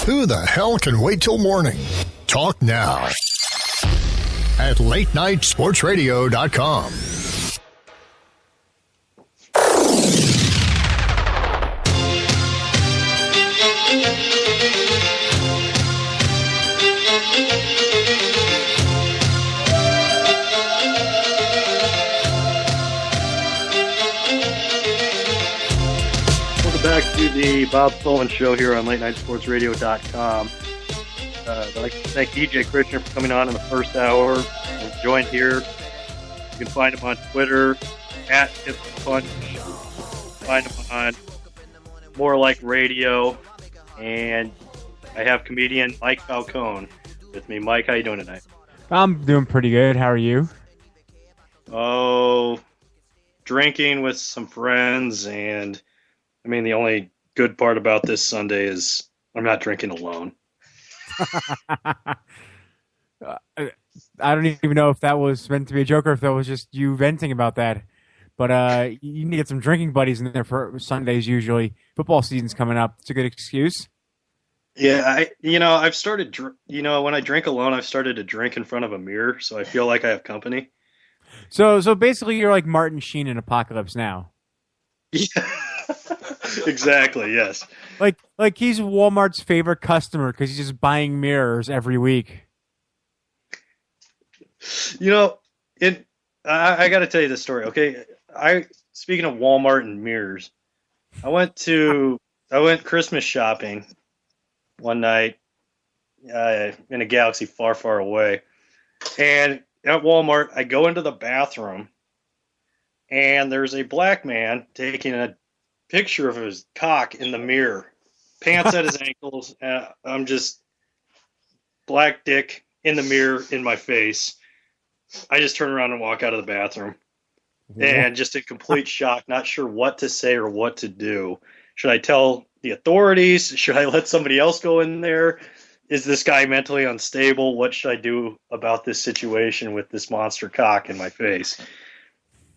Who the hell can wait till morning? Talk now at latenightsportsradio.com. Back to the Bob Sullivan Show here on latenightsportsradio.com. I'd like to thank DJ Krishner for coming on in the first hour. I'm joined here. You can find him on Twitter, at HipPunch. Find him on More Like Radio. And I have comedian Mike Falcone with me. Mike, how you doing tonight? I'm doing pretty good. How are you? Oh, drinking with some friends, and I mean, the only good part about this Sunday is I'm not drinking alone. I don't even know if that was meant to be a joke or if that was just you venting about that. But you need to get some drinking buddies in there for Sundays usually. Football season's coming up. It's a good excuse. Yeah, I've started, when I drink alone, I've started to drink in front of a mirror, so I feel like I have company. So basically you're like Martin Sheen in Apocalypse Now. Yeah. Exactly, yes. Like he's Walmart's favorite customer because he's just buying mirrors every week. I got to tell you this story, okay? Speaking of Walmart and mirrors, I went Christmas shopping one night in a galaxy far, far away. And at Walmart, I go into the bathroom, and there's a black man taking a picture of his cock in the mirror, pants at his ankles. I'm just black dick in the mirror in my face. I just turn around and walk out of the bathroom, and just in complete shock, not sure what to say or what to do. Should I tell the authorities? Should I let somebody else go in there? Is this guy mentally unstable? What should I do about this situation with this monster cock in my face?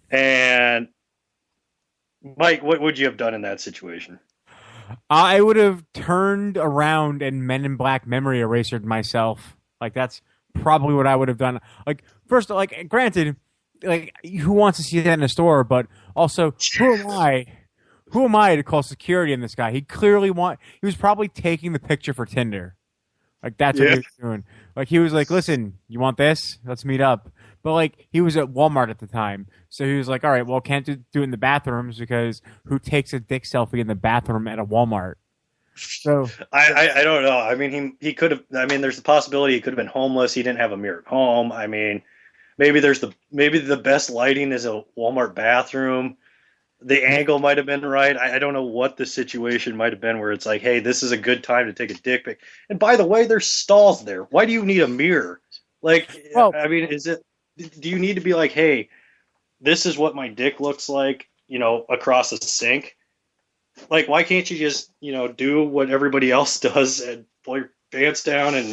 And Mike, what would you have done in that situation? I would have turned around and Men in Black memory erasered myself. Like, that's probably what I would have done. Like, first, like, granted, like, who wants to see that in a store? But also, who am I? Who am I to call security on this guy? He was probably taking the picture for Tinder. Like, that's what he was doing. Like, he was like, listen, you want this? Let's meet up. But, like, he was at Walmart at the time. So he was like, all right, well, can't do it in the bathrooms because who takes a dick selfie in the bathroom at a Walmart? So I don't know. I mean, he could have. I mean, there's the possibility he could have been homeless. He didn't have a mirror at home. I mean, maybe the best lighting is a Walmart bathroom. The angle might have been right. I don't know what the situation might have been where it's like, hey, this is a good time to take a dick pic. And by the way, there's stalls there. Why do you need a mirror? Like, well, I mean, do you need to be like, hey, this is what my dick looks like, across a sink? Like, why can't you just, do what everybody else does and pull your pants down and,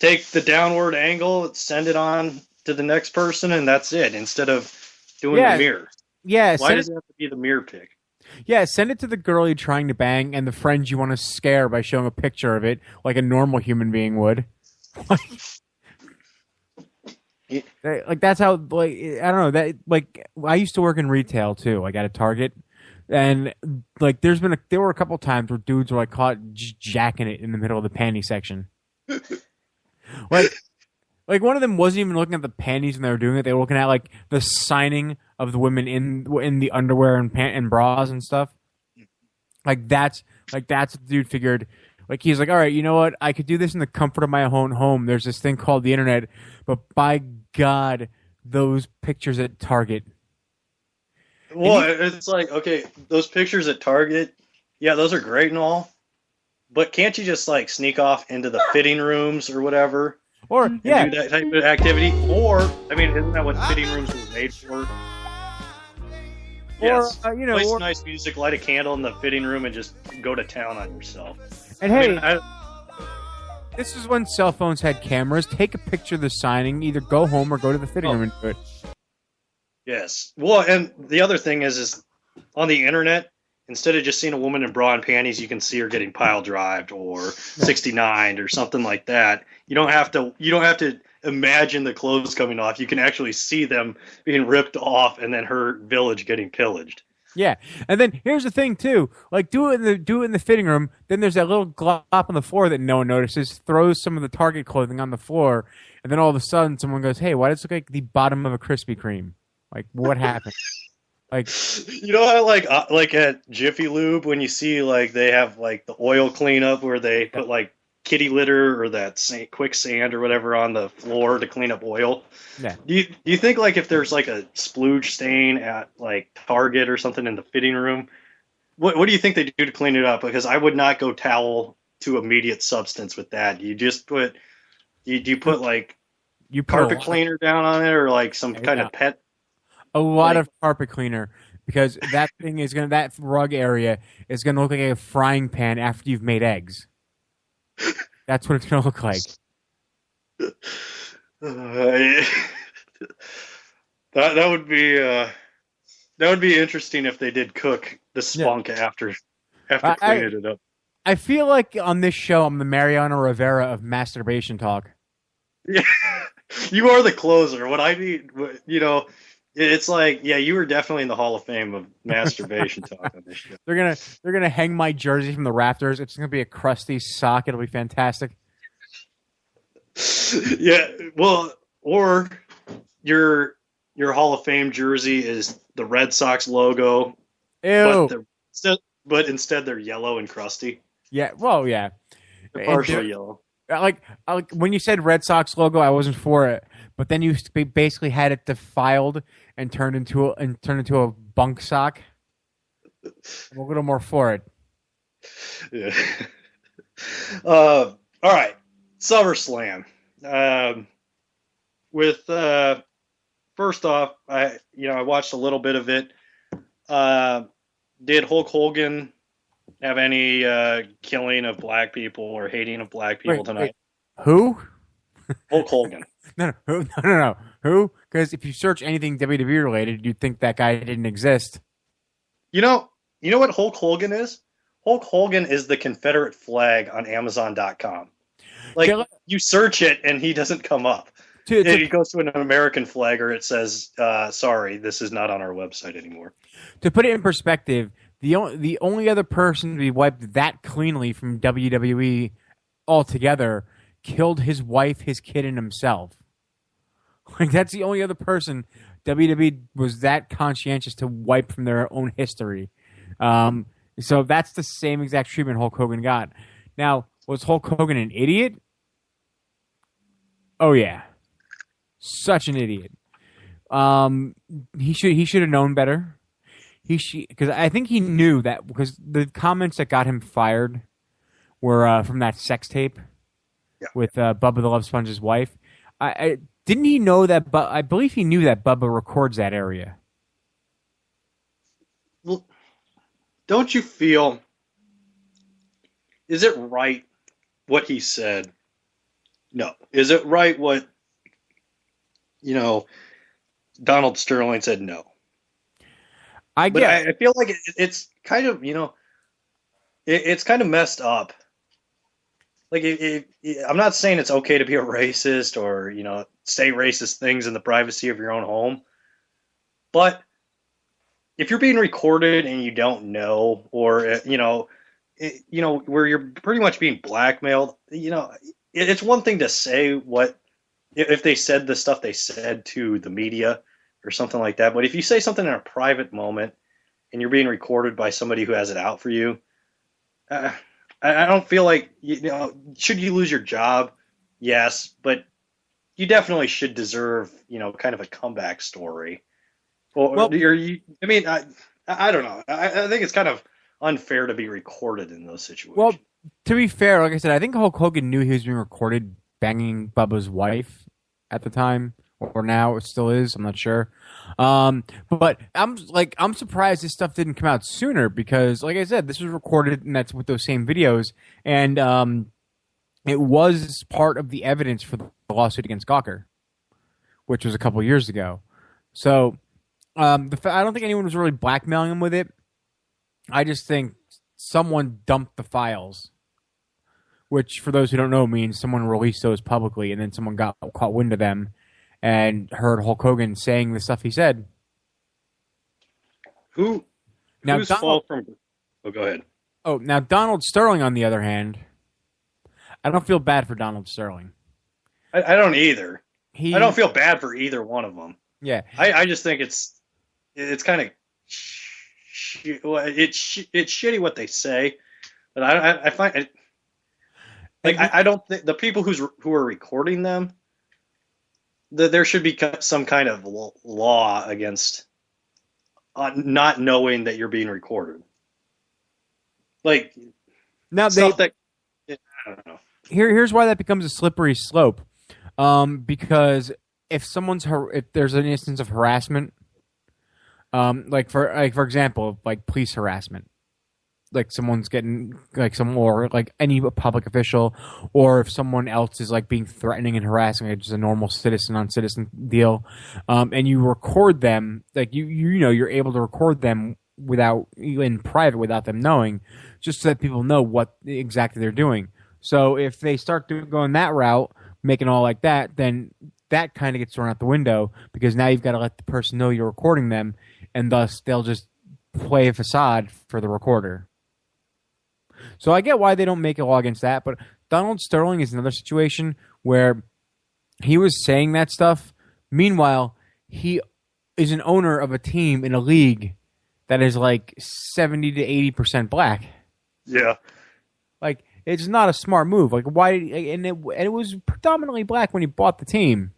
take the downward angle, send it on to the next person, and that's it, instead of doing the mirror? Yeah. Why does it have to be the mirror pic? Yeah, send it to the girl you're trying to bang and the friends you want to scare by showing a picture of it like a normal human being would. Like that's how, like, I don't know, that, like, I used to work in retail too, like at a Target, and like there were a couple times where dudes were like caught jacking it in the middle of the panty section. Like one of them wasn't even looking at the panties when they were doing it. They were looking at like the signing of the women in the underwear and bras and stuff. That's the dude figured. Like, he's like, all right, you know what? I could do this in the comfort of my own home. There's this thing called the internet, but by God, those pictures at Target. Well, it's like, okay, those pictures at Target, yeah, those are great and all, but can't you just like sneak off into the fitting rooms or whatever? Or, yeah. Do that type of activity? Or, I mean, isn't that what fitting rooms were made for? Yes. Play some nice music, light a candle in the fitting room, and just go to town on yourself. And hey, this is when cell phones had cameras. Take a picture of the signing. Either go home or go to the fitting room and do it. Yes. Well, and the other thing is on the internet, instead of just seeing a woman in bra and panties, you can see her getting pile drived or 69 or something like that. You don't have to imagine the clothes coming off. You can actually see them being ripped off and then her village getting pillaged. Yeah, and then here's the thing too. Like do it in the fitting room. Then there's that little glop on the floor that no one notices. Throws some of the Target clothing on the floor, and then all of a sudden someone goes, "Hey, why does it look like the bottom of a Krispy Kreme? Like what happened?" Like, you know how like at Jiffy Lube when you see like they have like the oil cleanup where they put like kitty litter or that quicksand or whatever on the floor to clean up oil. Yeah. Do you think like if there's like a splooge stain at like Target or something in the fitting room, what do you think they do to clean it up? Because I would not go towel to immediate substance with that. You just put you put like you put carpet cleaner down on it or like some kind of pet. A lot of carpet cleaner because that thing is that rug area is gonna look like a frying pan after you've made eggs. That's what it's gonna look like. That would be interesting if they did cook the spunk after cleaning it up. I feel like on this show I'm the Mariano Rivera of masturbation talk. Yeah, you are the closer. What I need, it's like, yeah, you were definitely in the Hall of Fame of masturbation talk on this show. They're gonna hang my jersey from the rafters. It's gonna be a crusty sock. It'll be fantastic. Yeah, well, or your Hall of Fame jersey is the Red Sox logo. Ew. But instead they're yellow and crusty. Yeah. Well, yeah. They're partially yellow. Like when you said Red Sox logo, I wasn't for it. But then you basically had it defiled and turned into a bunk sock. I'm a little more for it. Yeah. All right, SummerSlam. First off, I watched a little bit of it. Did Hulk Hogan have any killing of black people or hating of black people tonight? Who? Hulk Hogan. No. Who? Because if you search anything WWE related, you'd think that guy didn't exist. You know what Hulk Hogan is? Hulk Hogan is the Confederate flag on Amazon.com. Like, you search it and he doesn't come up. He goes to an American flag or it says, sorry, this is not on our website anymore. To put it in perspective, the only other person to be wiped that cleanly from WWE altogether killed his wife, his kid, and himself. Like, that's the only other person WWE was that conscientious to wipe from their own history. So that's the same exact treatment Hulk Hogan got. Now, was Hulk Hogan an idiot? Oh, yeah. Such an idiot. He should have known better. Because I think he knew that, because the comments that got him fired were from that sex tape with Bubba the Love Sponge's wife. Didn't he know that? I believe he knew that Bubba records that area. Well, don't you feel? Is it right what he said? No. Is it right what Donald Sterling said? No. I feel like it's kind of it's kind of messed up. Like, I'm not saying it's okay to be a racist or say racist things in the privacy of your own home, but if you're being recorded and you don't know, or where you're pretty much being blackmailed, it's one thing to say what if they said the stuff they said to the media or something like that, but if you say something in a private moment and you're being recorded by somebody who has it out for you, I don't feel like, should you lose your job? Yes, but you definitely should deserve, kind of a comeback story. I don't know. I think it's kind of unfair to be recorded in those situations. Well, to be fair, like I said, I think Hulk Hogan knew he was being recorded banging Bubba's wife at the time, or now it still is. I'm not sure. But I'm surprised this stuff didn't come out sooner, because, like I said, this was recorded, and that's with those same videos, and it was part of the evidence for the lawsuit against Gawker, which was a couple years ago. So I don't think anyone was really blackmailing him with it. I just think someone dumped the files, which, for those who don't know, means someone released those publicly, and then someone got caught wind of them and heard Hulk Hogan saying the stuff he said. Whose fault from? Oh, go ahead. Oh, now Donald Sterling, on the other hand, I don't feel bad for Donald Sterling. I don't either. I don't feel bad for either one of them. Yeah, I just think it's kind of it's shitty what they say, but I find it, like I don't think the people who are recording them, there should be some kind of law against not knowing that you're being recorded. Like now I don't know. Here's why that becomes a slippery slope, because if there's an instance of harassment, like for example, like police harassment, like someone's getting or like any public official, or if someone else is like being threatening and harassing, like just a normal citizen on citizen deal, and you record them, like you're able to record them in private without them knowing, just so that people know what exactly they're doing. So if they start going that route, making all like that, then that kind of gets thrown out the window, because now you've got to let the person know you're recording them, and thus they'll just play a facade for the recorder. So I get why they don't make a law against that, but Donald Sterling is another situation where he was saying that stuff. Meanwhile, he is an owner of a team in a league that is like 70 to 80% black. Yeah. Like, it's not a smart move. Like, why? And it was predominantly black when he bought the team.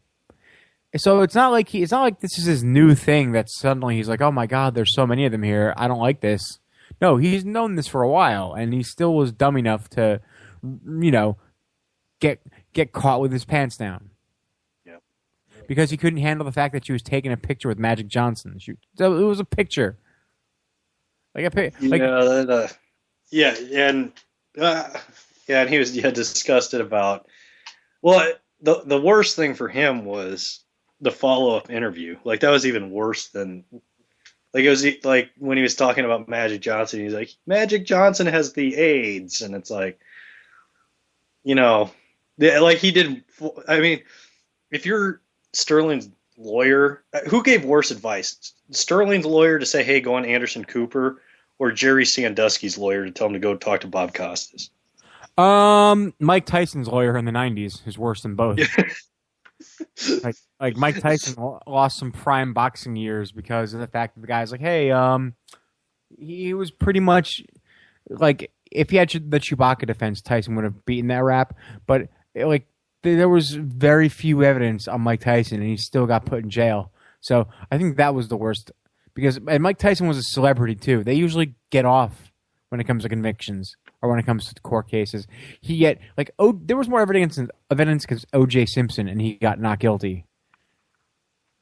So it's not like this is his new thing that suddenly he's like, oh my God, there's so many of them here, I don't like this. No, he's known this for a while, and he still was dumb enough to, get caught with his pants down. Yeah. Because he couldn't handle the fact that she was taking a picture with Magic Johnson. It was a picture. And he was disgusted about. Well, the worst thing for him was the follow-up interview. Like, that was even worse than. Like, it was like when he was talking about Magic Johnson, he's like, Magic Johnson has the AIDS, and it's like, like he did. I mean, if you're Sterling's lawyer, who gave worse advice? Sterling's lawyer to say, hey, go on Anderson Cooper, or Jerry Sandusky's lawyer to tell him to go talk to Bob Costas? Mike Tyson's lawyer in the 90s is worse than both. like Mike Tyson lost some prime boxing years because of the fact that the guy's like, hey, he was pretty much like, if he had the Chewbacca defense, Tyson would have beaten that rap. But like, there was very few evidence on Mike Tyson, and he still got put in jail. So I think that was the worst, and Mike Tyson was a celebrity too. They usually get off when it comes to convictions or when it comes to court cases. There was more evidence because O.J. Simpson, and he got not guilty.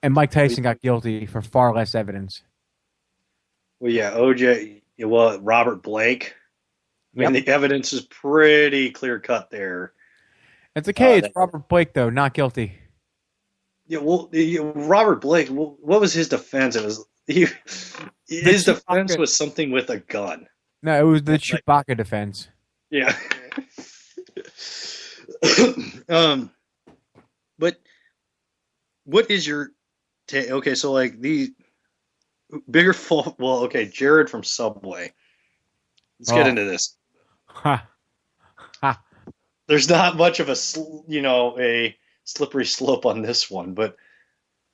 And Mike Tyson got guilty for far less evidence. Well, yeah, O.J. Well, Robert Blake. I mean, the evidence is pretty clear cut there. It's okay. It's Robert Blake, though, not guilty. Yeah, well, Robert Blake. What was his defense? It was his defense was something with a gun. No, it was the Chewbacca defense. Yeah. But what is your take? Okay, so like the bigger fault. Well, okay, Jared from Subway. Let's get into this. There's not much of a slippery slope on this one, but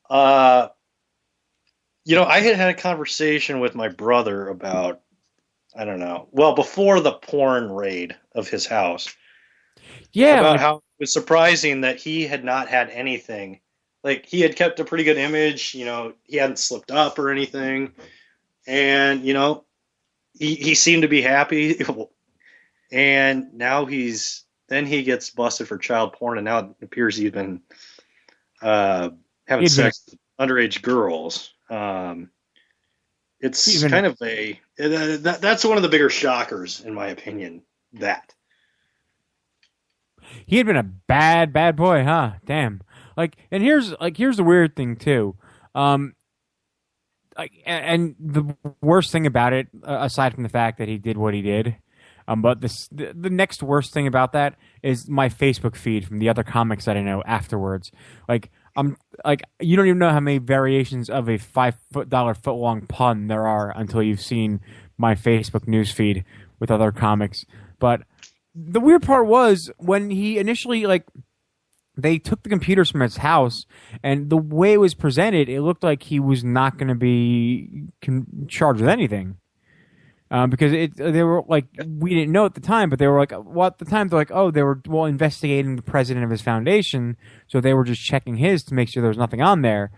I had a conversation with my brother about, I don't know, well, before the porn raid of his house. Yeah. About how it was surprising that he had not had anything. Like, he had kept a pretty good image, he hadn't slipped up or anything. And, he seemed to be happy. And now he gets busted for child porn, and now it appears he's been having sex with underage girls. It's kind of that's one of the bigger shockers, in my opinion, that. He had been a bad boy, huh? Damn. And here's the weird thing too. and the worst thing about it, aside from the fact that he did what he did, but the next worst thing about that is my Facebook feed from the other comics that I know afterwards. Like you don't even know how many variations of a $5 foot-long pun there are until you've seen my Facebook news feed with other comics. But the weird part was when he initially they took the computers from his house, and the way it was presented, it looked like he was not going to be charged with anything. Because they were like, we didn't know at the time, but they were like, well, at the time they're like, oh, they were investigating the president of his foundation, so they were just checking his to make sure there was nothing on there.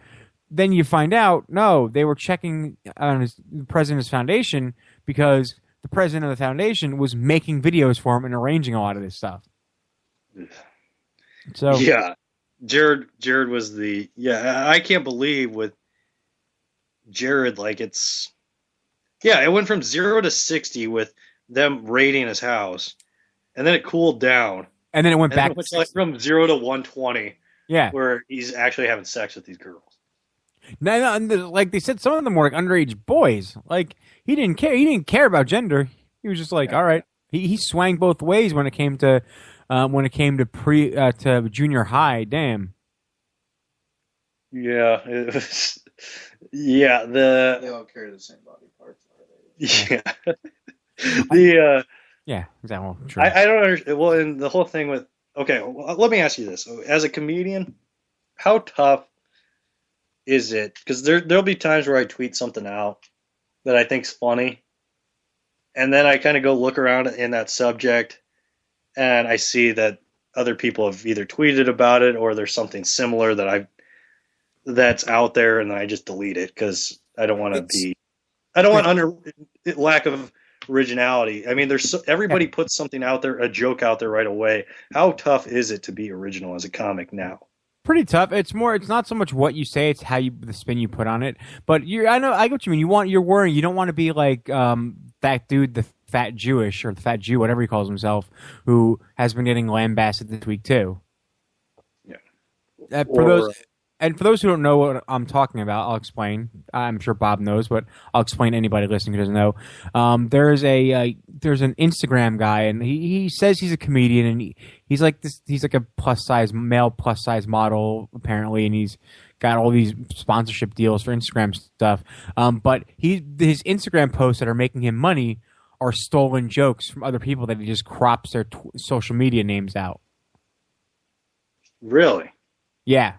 Then you find out, no, they were checking on the president of his foundation because the president of the foundation was making videos for him and arranging a lot of this stuff. So yeah, Jared was I can't believe with Jared, it went from 0 to 60 with them raiding his house, and then it cooled down, and then it went back from 0 to 120. Yeah, where he's actually having sex with these girls. No, like they said, some of them were underage boys. Like he didn't care. He didn't care about gender. He was just like, all right. He swang both ways when it came to to junior high. Damn. Yeah, it was. Yeah, they all carry the same body parts. Yeah. Yeah, exactly. True. I don't understand. Well, and the whole thing with let me ask you this: as a comedian, how tough is it? Because there'll be times where I tweet something out that I think's funny, and then I kind of go look around in that subject, and I see that other people have either tweeted about it or there's something similar that's out there, and I just delete it because I don't want lack of originality. I mean, everybody puts something out there, a joke out there right away. How tough is it to be original as a comic now? Pretty tough. It's not so much what you say, it's how the spin you put on it. But I get what you mean. You're worrying. You don't want to be like that dude, the fat Jewish or the fat Jew, whatever he calls himself, who has been getting lambasted this week too. Yeah. For those who don't know what I'm talking about, I'll explain. I'm sure Bob knows, but I'll explain to anybody listening who doesn't know. There's an Instagram guy, and he says he's a comedian, and he's like this. He's like a male plus size model apparently, and he's got all these sponsorship deals for Instagram stuff. But his Instagram posts that are making him money are stolen jokes from other people that he just crops their social media names out. Really? Yeah.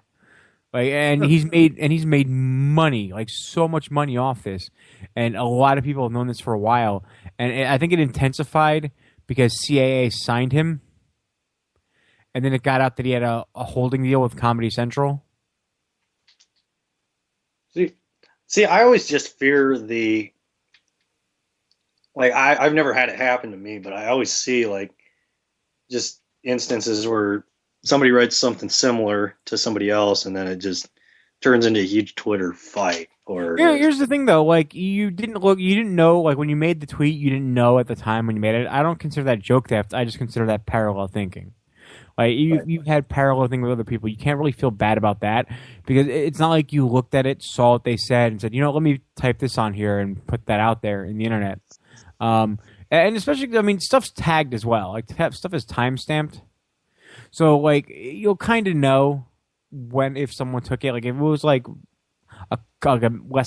And he's made money, like so much money off this, and a lot of people have known this for a while. And I think it intensified because CAA signed him, and then it got out that he had a holding deal with Comedy Central. See, I always just fear I've never had it happen to me, but I always see just instances where somebody writes something similar to somebody else, and then it just turns into a huge Twitter fight. Here's the thing, though. You didn't know. When you made the tweet, you didn't know at the time when you made it. I don't consider that joke theft. I just consider that parallel thinking. You've had parallel thinking with other people. You can't really feel bad about that because it's not like you looked at it, saw what they said, and said, let me type this on here and put that out there in the internet. And especially, stuff's tagged as well. Stuff is time stamped. So, you'll kind of know if someone took it. If it was, less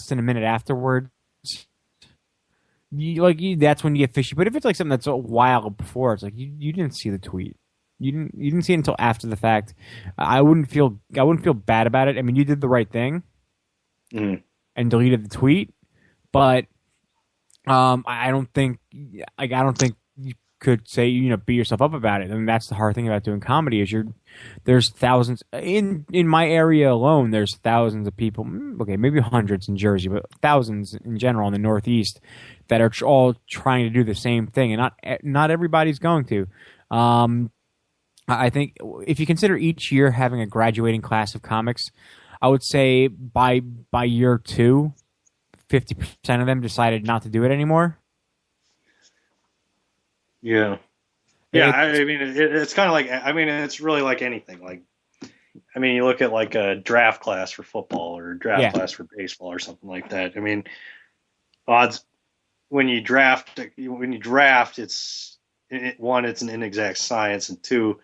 than a minute afterwards, that's when you get fishy. But if it's, something that's a while before, it's you didn't see the tweet. You didn't see it until after the fact. I wouldn't feel bad about it. I mean, you did the right thing and deleted the tweet. But I don't think you could say beat yourself up about it. And that's the hard thing about doing comedy is there's thousands in my area alone. There's thousands of people, okay, maybe hundreds in Jersey, but thousands in general in the Northeast that are all trying to do the same thing, and not everybody's going to. I think if you consider each year having a graduating class of comics, I would say by year 2, 50% of them decided not to do it anymore. Yeah. Yeah, it's kind of it's really like anything. I mean, you look at like a draft class for football or a draft Yeah. class for baseball or something like that. I mean, odds when you draft, it's one, it's an inexact science, and two,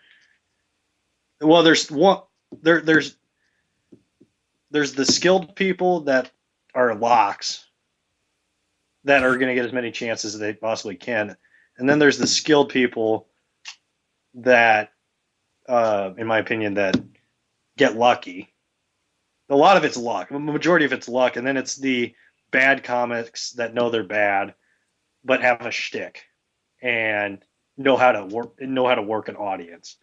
well, there's the skilled people that are locks that are going to get as many chances as they possibly can, and then there's the skilled people that, in my opinion, that get lucky. A lot of it's luck. The majority of it's luck, and then it's the bad comics that know they're bad, but have a shtick and know how to work an audience.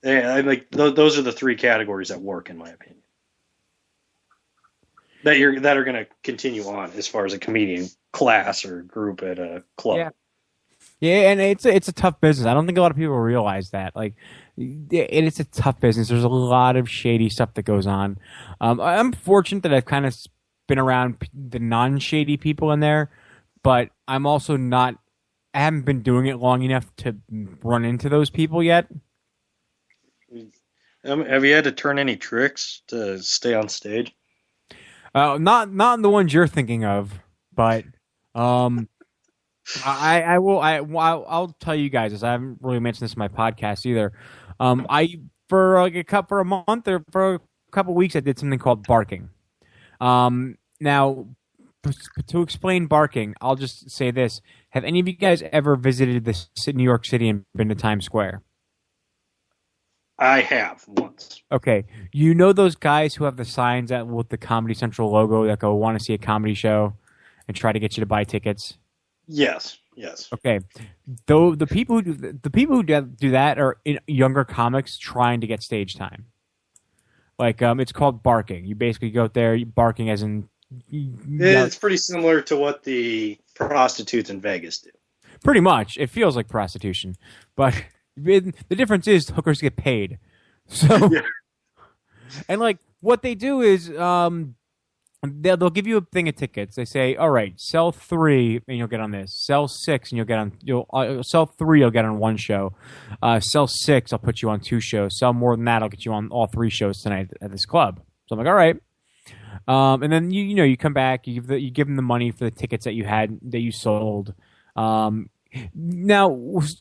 Yeah, those are the three categories that work, in my opinion. That are going to continue on as far as a comedian class or group at a club. Yeah. Yeah, and it's a tough business. I don't think a lot of people realize that. Like, it's a tough business. There's a lot of shady stuff that goes on. I'm fortunate that I've kind of been around the non-shady people in there, but I'm also not. I haven't been doing it long enough to run into those people yet. Have you had to turn any tricks to stay on stage? Not in the ones you're thinking of, but I'll tell you guys this. I haven't really mentioned this in my podcast either. For a month or for a couple weeks, I did something called barking. Now, to explain barking, I'll just say this: have any of you guys ever visited New York City and been to Times Square? I have once. Okay, you know those guys who have the signs with the Comedy Central logo that go "Want to see a comedy show," and try to get you to buy tickets. Yes. Okay, though the people who do that are younger comics trying to get stage time. Like it's called barking. You basically go out there barking as in. It's pretty similar to what the prostitutes in Vegas do. Pretty much, it feels like prostitution, but the difference is hookers get paid. So, Yeah. And like what they do is they'll give you a thing of tickets. They say, all right, sell 3 and you'll get on this. Sell 6 and you'll get on. Sell 3, you'll get on 1 show. Sell 6, I'll put you on 2 shows. Sell more than that, I'll get you on all 3 shows tonight at this club. So I'm like, all right. And then you come back, you give them the money for the tickets that you sold. Now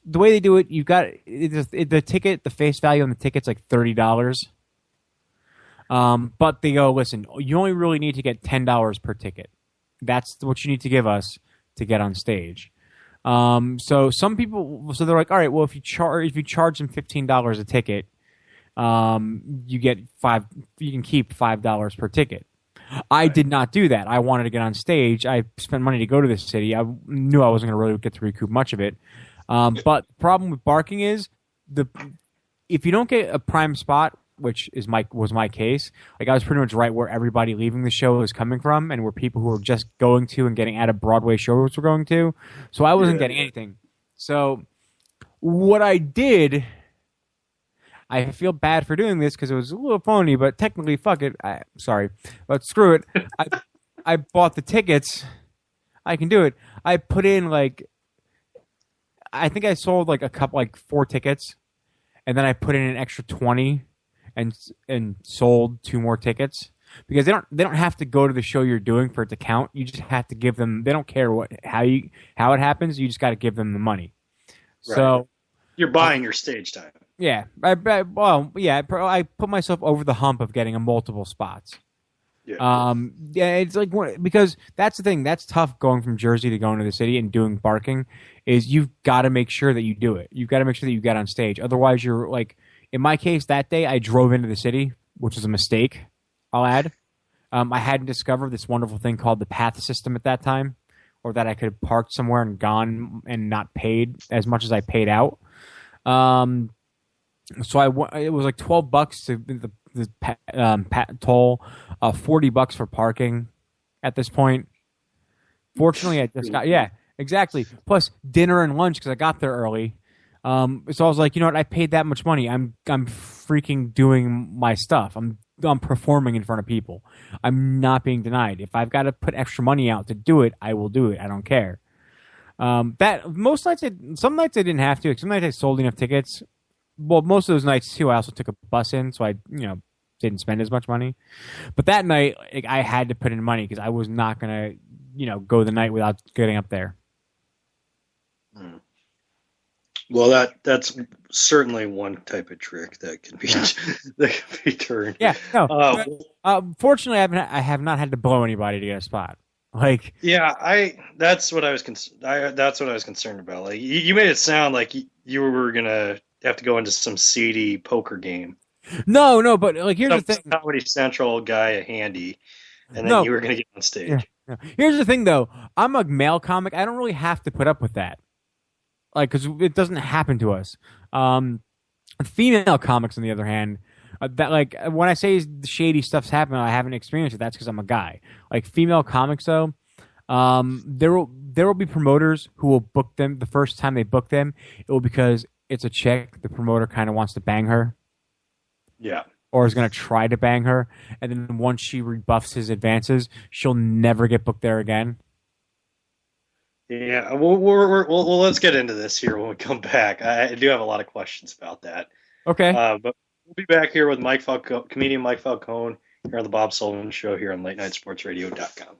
the way they do it, you've got the ticket, the face value on the ticket's like $30. But they go, listen, you only really need to get $10 per ticket. That's what you need to give us to get on stage. So some people, they're like, all right, well, if you charge them $15 a ticket, you can keep $5 per ticket. I did not do that. I wanted to get on stage. I spent money to go to this city. I knew I wasn't going to really get to recoup much of it. But the problem with barking is if you don't get a prime spot, which was my case, like I was pretty much right where everybody leaving the show was coming from, and where people who were just going to and getting out of Broadway shows were going to. So I wasn't getting anything. So what I did. I feel bad for doing this because it was a little phony, but technically, fuck it. Sorry, but screw it. I bought the tickets. I can do it. I put in I think I sold a couple, 4 tickets, and then I put in an extra 20, and sold 2 more tickets because they don't have to go to the show you're doing for it to count. You just have to give them. They don't care how it happens. You just got to give them the money. Right. So you're buying your stage time. Yeah, I put myself over the hump of getting multiple spots. Yeah, it's like because that's the thing that's tough going from Jersey to going to the city and doing barking is you've got to make sure that you do it. You've got to make sure that you get on stage. Otherwise, you're like in my case that day I drove into the city, which was a mistake. I'll add, I hadn't discovered this wonderful thing called the path system at that time, or that I could have parked somewhere and gone and not paid as much as I paid out. So it was like $12 to the toll, $40 for parking at this point. Fortunately, I just got exactly. Plus dinner and lunch because I got there early. So I was like, you know what? I paid that much money. I'm freaking doing my stuff. I'm performing in front of people. I'm not being denied. If I've got to put extra money out to do it, I will do it. I don't care. Some nights I didn't have to. Some nights I sold enough tickets. Well, most of those nights too, I also took a bus in, so I, didn't spend as much money. But that night, like, I had to put in money because I was not gonna, go the night without getting up there. Well, that's certainly one type of trick that can be that can be turned. Yeah, no. Fortunately, I have not had to blow anybody to get a spot. Like, yeah, that's what I was concerned about. Like, you made it sound like you were gonna have to go into some seedy poker game. No, but like, here's the thing: Comedy Central guy a handy, and then you were gonna get on stage. Yeah. Here's the thing, though: I'm a male comic. I don't really have to put up with that. Like, because it doesn't happen to us. Female comics, on the other hand, that, like, when I say shady stuff's happening, I haven't experienced it. That's because I'm a guy. Like, female comics, though, there will be promoters who will book them the first time they book them. It will because it's a chick. The promoter kind of wants to bang her. Yeah. Or is going to try to bang her, and then once she rebuffs his advances, she'll never get booked there again. Yeah, well, let's get into this here when we come back. I do have a lot of questions about that. Okay. But we'll be back here with comedian Mike Falcone here on the Bob Sullivan Show here on LateNightSportsRadio.com.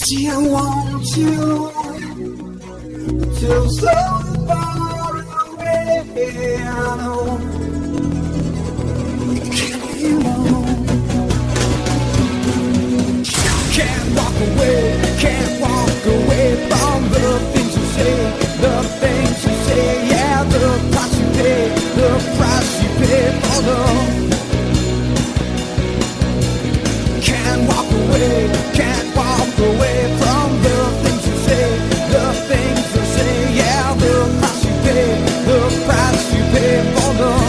See, I want you till so far away. I know you can't be alone. Can't walk away from the things you say, the things you say. Yeah, the price you pay for love. Can't walk away from the things you say, the things you say. Yeah, the price you pay for love.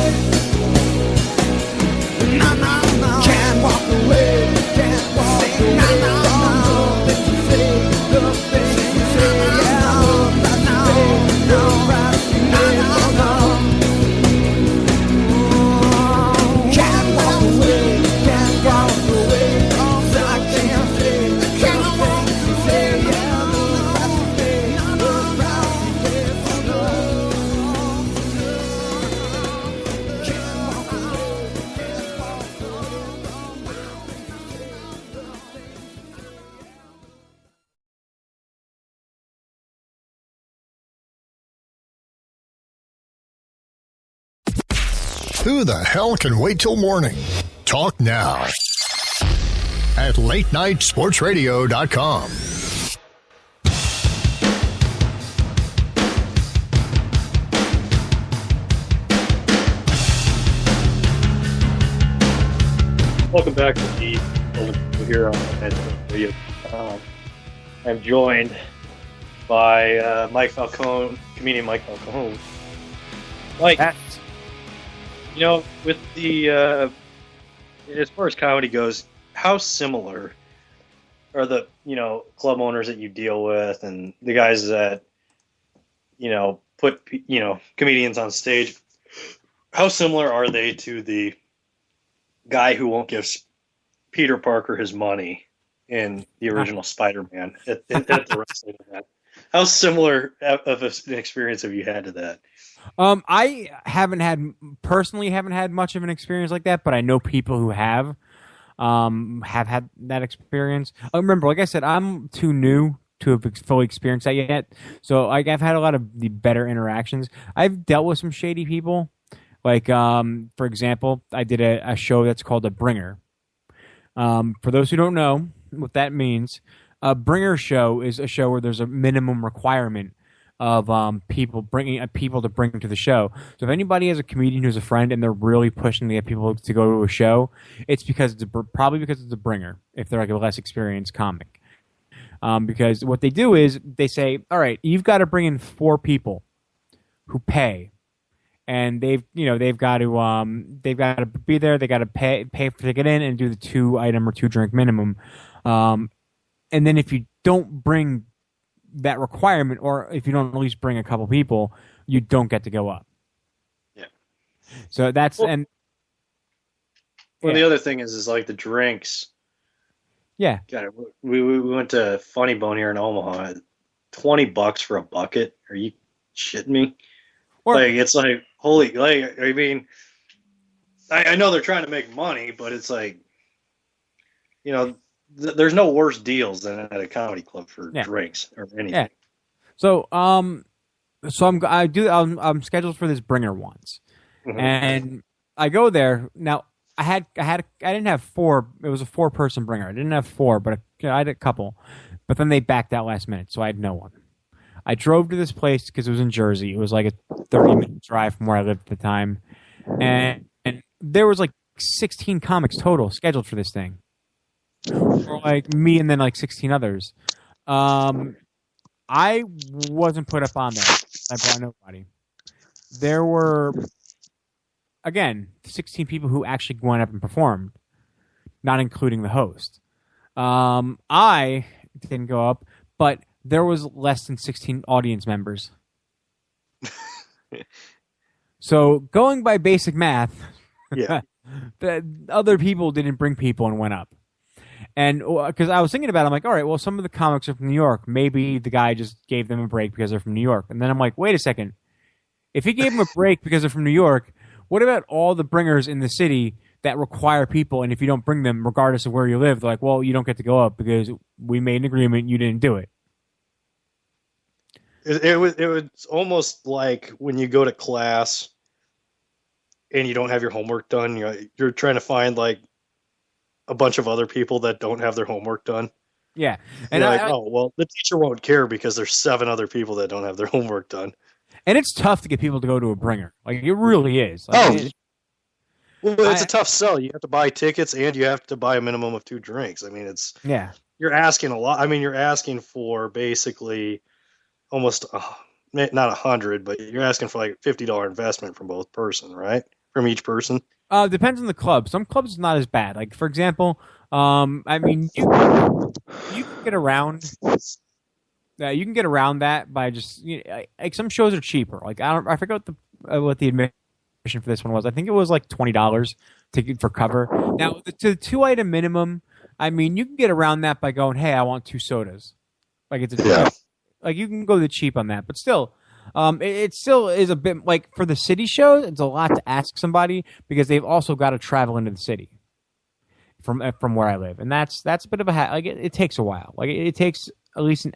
Who the hell can wait till morning? Talk now at latenightsportsradio.com. Welcome back to the here on Radio. I'm joined by Mike Falcone, comedian Mike Falcone. Mike, you know, with the as far as comedy goes, how similar are the club owners that you deal with and the guys that put comedians on stage? How similar are they to the guy who won't give Peter Parker his money in the original Spider-Man at the wrestling event? How similar of an experience have you had to that? I haven't had much of an experience like that, but I know people who have had that experience. Remember, like I said, I'm too new to have fully experienced that yet. So I've had a lot of the better interactions. I've dealt with some shady people. Like, for example, I did a show that's called a bringer. For those who don't know what that means, a bringer show is a show where there's a minimum requirement of people to bring to the show. So if anybody has a comedian who's a friend and they're really pushing to get people to go to a show, it's probably because it's a bringer if they're like a less experienced comic. Because what they do is they say, all right, you've got to bring in 4 people who pay. And they've got to be there. They got to pay to get in and do the 2-item or 2-drink minimum. And then if you don't bring that requirement, or if you don't at least bring a couple people, you don't get to go up. Yeah. So that's the other thing is like the drinks. Yeah. God, we went to Funny Bone here in Omaha. $20 for a bucket? Are you shitting me? It's like holy. Like, I mean, I know they're trying to make money, but it's like, there's no worse deals than at a comedy club for drinks or anything. Yeah. So I'm scheduled for this bringer once, and I go there. Now I didn't have 4. It was a 4-person bringer. I didn't have 4, but I had a couple. But then they backed out last minute, so I had no one. I drove to this place because it was in Jersey. It was like a 30-minute drive from where I lived at the time, and there was like 16 comics total scheduled for this thing. Or like me and then like 16 others. I wasn't put up on there. I brought nobody. There were, again, 16 people who actually went up and performed, not including the host. I didn't go up, but there was less than 16 audience members. So going by basic math, yeah, the other people didn't bring people and went up. And because I was thinking about it, I'm like, all right, well, some of the comics are from New York. Maybe the guy just gave them a break because they're from New York. And then I'm like, wait a second. If he gave them a break because they're from New York, what about all the bringers in the city that require people? And if you don't bring them, regardless of where you live, they're like, well, you don't get to go up because we made an agreement. You didn't do it. It was almost like when you go to class and you don't have your homework done. You're trying to find like a bunch of other people that don't have their homework done. Yeah. And the teacher won't care because there's 7 other people that don't have their homework done. And it's tough to get people to go to a bringer. Like, it really is. Like, it's a tough sell. You have to buy tickets and you have to buy a minimum of 2 drinks. I mean, you're asking a lot. I mean, you're asking for basically almost not 100, but you're asking for like $50 investment from both person, right? From each person. Depends on the club. Some clubs is not as bad. Like, for example, I mean, you can get around. You can get around that by just like some shows are cheaper. Like I forget what the admission for this one was. I think it was like $20 for cover. Now to the 2-item minimum, I mean, you can get around that by going, hey, I want 2 sodas. Like like you can go the cheap on that, but still. It still is a bit like for the city shows. It's a lot to ask somebody because they've also got to travel into the city from where I live, and that's a bit of a it takes a while. Like it takes at least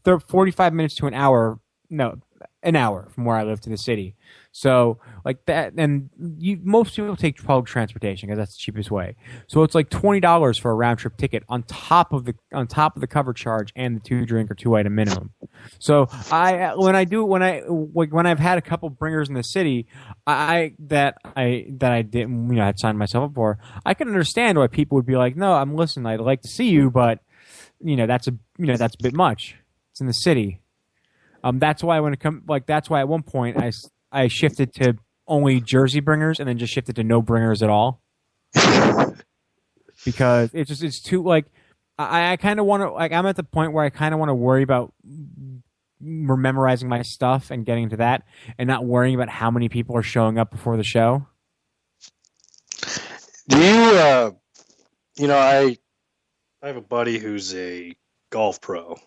45 minutes to an hour. No, an hour from where I live to the city. So like that, and most people take public transportation because that's the cheapest way. So it's like $20 for a round trip ticket on top of the cover charge and the 2-drink or 2-item minimum. So when I've had a couple bringers in the city, that I didn't had signed myself up for, I can understand why people would be like, no, I'd like to see you, but that's a bit much. It's in the city. That's why that's why at one point I shifted to only Jersey bringers and then just shifted to no bringers at all. Because it's too I kind of want to I'm at the point where I kind of want to worry about memorizing my stuff and getting to that and not worrying about how many people are showing up before the show. Do you I have a buddy who's a golf pro.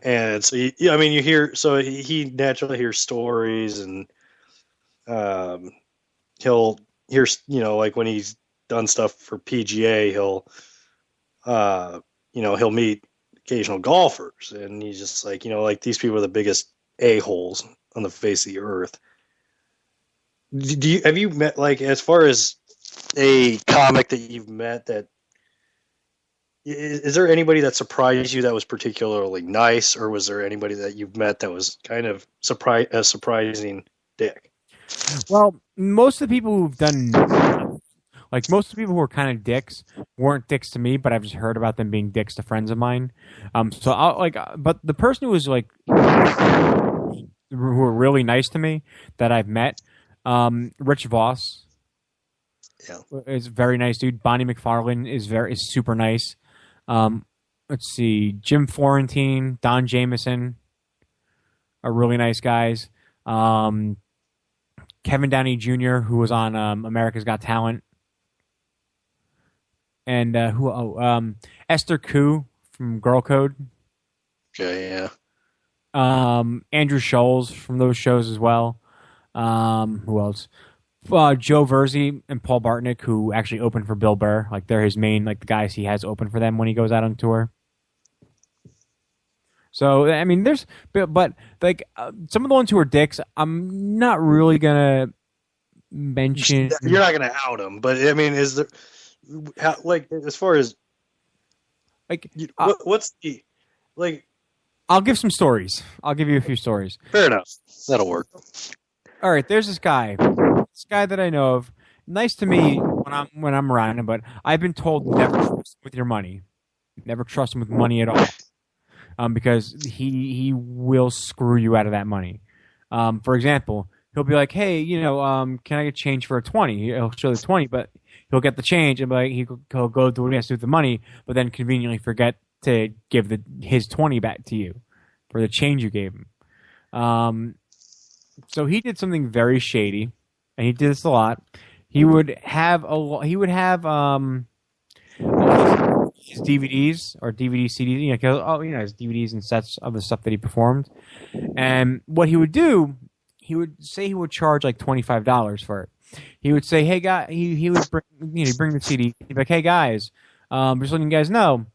And so, you hear, so he naturally hears stories, and he'll hear, like when he's done stuff for PGA, he'll meet occasional golfers, and he's just like, like these people are the biggest a-holes on the face of the earth. Have you met, like, as far as a comic that you've met that, is there anybody that surprised you that was particularly nice, or was there anybody that you've met that was kind of a surprising dick? Well, most of the people who've done, most of the people who are kind of dicks weren't dicks to me, but I've just heard about them being dicks to friends of mine. But the person who was who were really nice to me that I've met, Rich Voss, is a very nice dude. Bonnie McFarlane is super nice. Let's see, Jim Florentine, Don Jameson are really nice guys. Kevin Downey Jr., who was on America's Got Talent. And Esther Koo from Girl Code. Okay, yeah. Andrew Scholes from those shows as well. Who else? Joe Verzi and Paul Bartnick, who actually opened for Bill Burr. Like, they're his main, the guys he has open for them when he goes out on tour. So, there's, but some of the ones who are dicks, I'm not really gonna mention. You're not gonna out them, but is there, as far as what's the I'll give some stories. I'll give you a few stories. Fair enough. That'll work. All right, there's this guy that I know of. Nice to me when I'm around him, but I've been told never trust him with your money. Never trust him with money at all, because he will screw you out of that money. For example, he'll be like, "Hey, can I get change for a 20?" He'll show the 20, but he'll get the change and he'll go do what he has to do with the money, but then conveniently forget to give his 20 back to you for the change you gave him. So he did something very shady, and he did this a lot. He would have his DVDs or DVD CDs, his DVDs and sets of the stuff that he performed. And what he would do, he would say he would charge like $25 for it. He would say, "Hey guy," he would bring the CD. He'd be like, "Hey guys, just letting you guys know,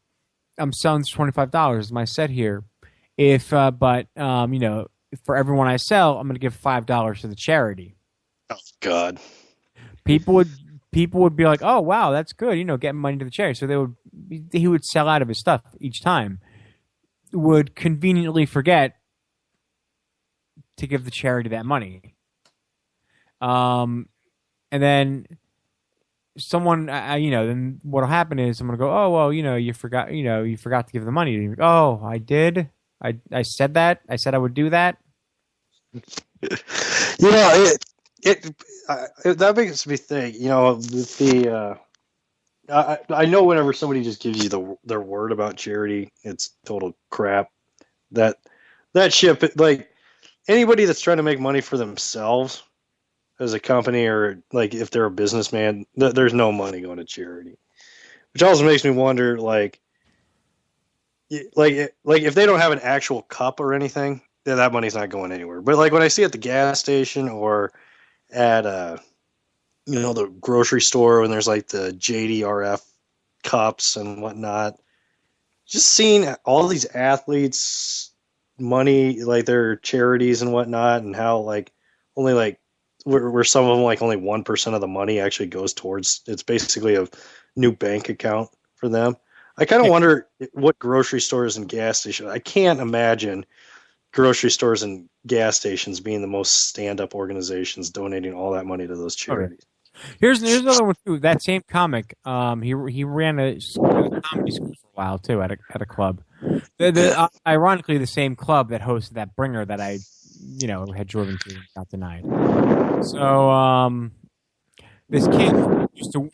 I'm selling this $25 my set here. For everyone I sell, I'm going to give $5 to the charity." Oh God! People would be like, "Oh wow, that's good. Getting money to the charity." So he would sell out of his stuff each time. Would conveniently forget to give the charity that money. And then someone, then what'll happen is someone will go, "Oh well, you forgot to give the money." "Oh, I did. I said that. I said I would do that." That makes me think. I know whenever somebody just gives you their word about charity, it's total crap. That ship, anybody that's trying to make money for themselves as a company, or if they're a businessman, there's no money going to charity. Which also makes me wonder, if they don't have an actual cup or anything, then that money's not going anywhere. But when I see at the gas station or at the grocery store when there's the JDRF cups and whatnot, just seeing all these athletes money, like their charities and whatnot, and how like only like where some of them like only 1% of the money actually goes towards. It's basically a new bank account for them. I kind of wonder what grocery stores and gas stations. I can't imagine grocery stores and gas stations being the most stand-up organizations donating all that money to those charities. Here's another one too. That same comic, he ran a comedy school for a while too at a club. Ironically, the same club that hosted that bringer that I, had driven to and got denied. So this kid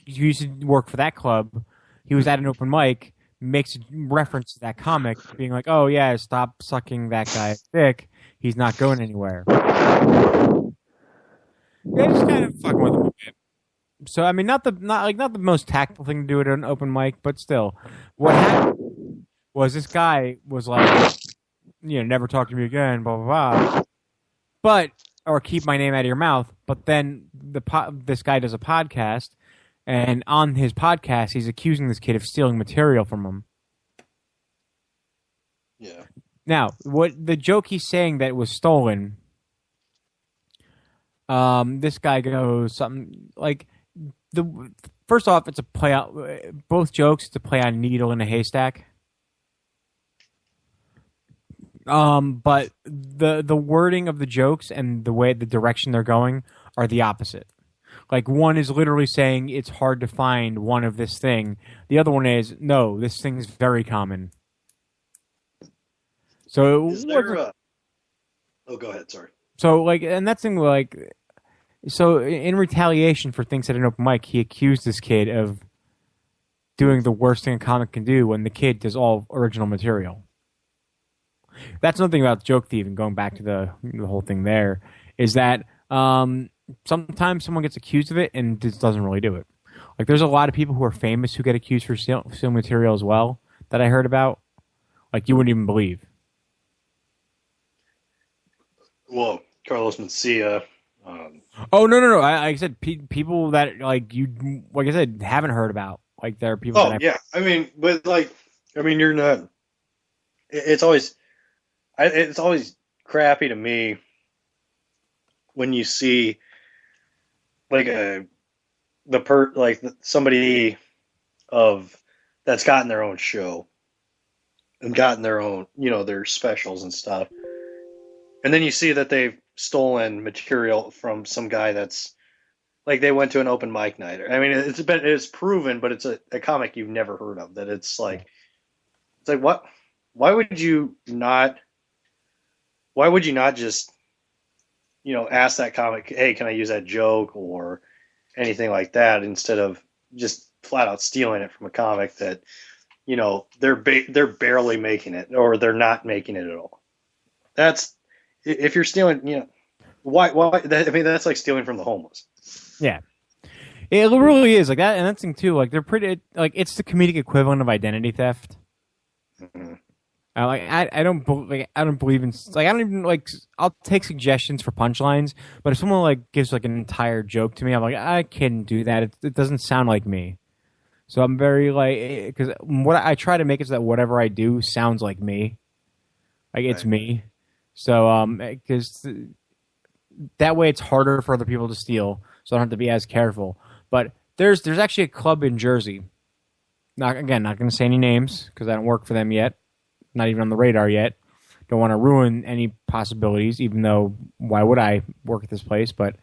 used to work for that club. He was at an open mic, makes a reference to that comic, being like, "Oh yeah, stop sucking that guy's dick. He's not going anywhere." Yeah, just kind of fucking with him a bit. So I mean, not the most tactful thing to do at an open mic, but still, what happened was this guy was like, never talk to me again, blah blah blah, or keep my name out of your mouth. But then this guy does a podcast, and on his podcast, he's accusing this kid of stealing material from him. Yeah. Now, what the joke he's saying that was stolen? This guy goes something like first off, it's a play out. Both jokes, it's a play on needle in a haystack. But the wording of the jokes and the direction they're going are the opposite. Like one is literally saying it's hard to find one of this thing. The other one is no, this thing is very common. So oh, go ahead. Sorry. So and that thing so in retaliation for things at an open mic, he accused this kid of doing the worst thing a comic can do when the kid does all original material. That's another thing about joke thieving, going back to the whole thing there, is that sometimes someone gets accused of it and just doesn't really do it. Like there's a lot of people who are famous who get accused for stealing material as well that I heard about. Like you wouldn't even believe. Well, Carlos Mencia. Oh no! I said people that like I said, haven't heard about. Like there are people. Oh yeah, I mean, you're not. It's always crappy to me when you see like somebody that's gotten their own show and gotten their own their specials and stuff, and then you see that they've stolen material from some guy that's like they went to an open mic night. I mean, it's proven, but it's a comic you've never heard of. That it's like what? Why would you not just ask that comic, hey, can I use that joke or anything like that, instead of just flat out stealing it from a comic that they're barely making it or they're not making it at all. That's if you're stealing, why? That's like stealing from the homeless. Yeah, it really is like that, and that thing too. Like they're pretty, like it's the comedic equivalent of identity theft. Mm-hmm. I don't believe in I don't even I'll take suggestions for punchlines, but if someone gives an entire joke to me, I'm like I can't do that. It doesn't sound like me. So I'm very because what I try to make is that whatever I do sounds like me, it's me. So because that way it's harder for other people to steal, so I don't have to be as careful. But there's actually a club in Jersey. Not going to say any names because I don't work for them yet. Not even on the radar yet. Don't want to ruin any possibilities, even though why would I work at this place? But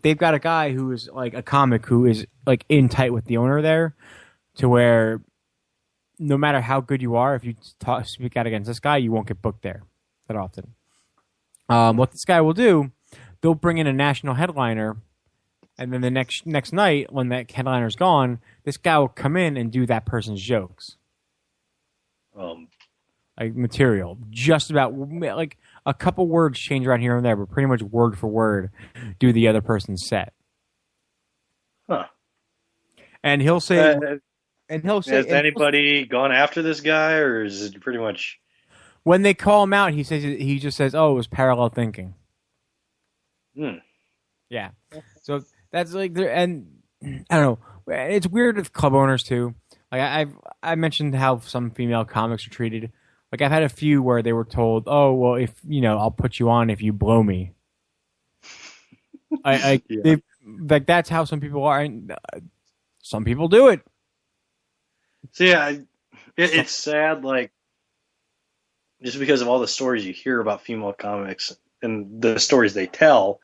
they've got a guy who is a comic who is in tight with the owner there, to where no matter how good you are, if you speak out against this guy, you won't get booked there that often. What this guy will do, they'll bring in a national headliner, and then the next night when that headliner's gone, this guy will come in and do that person's jokes. Material, just about a couple words change around here and there, but pretty much word for word do the other person's set. Huh. And he'll say, has anybody gone after this guy, or is it pretty much when they call him out, he just says, "Oh, it was parallel thinking." Yeah. So that's and I don't know. It's weird with club owners too. I mentioned how some female comics are treated. Like I've had a few where they were told, "Oh, well, if I'll put you on if you blow me." Like that's how some people are, and some people do it. So yeah, it's sad. Like just because of all the stories you hear about female comics and the stories they tell.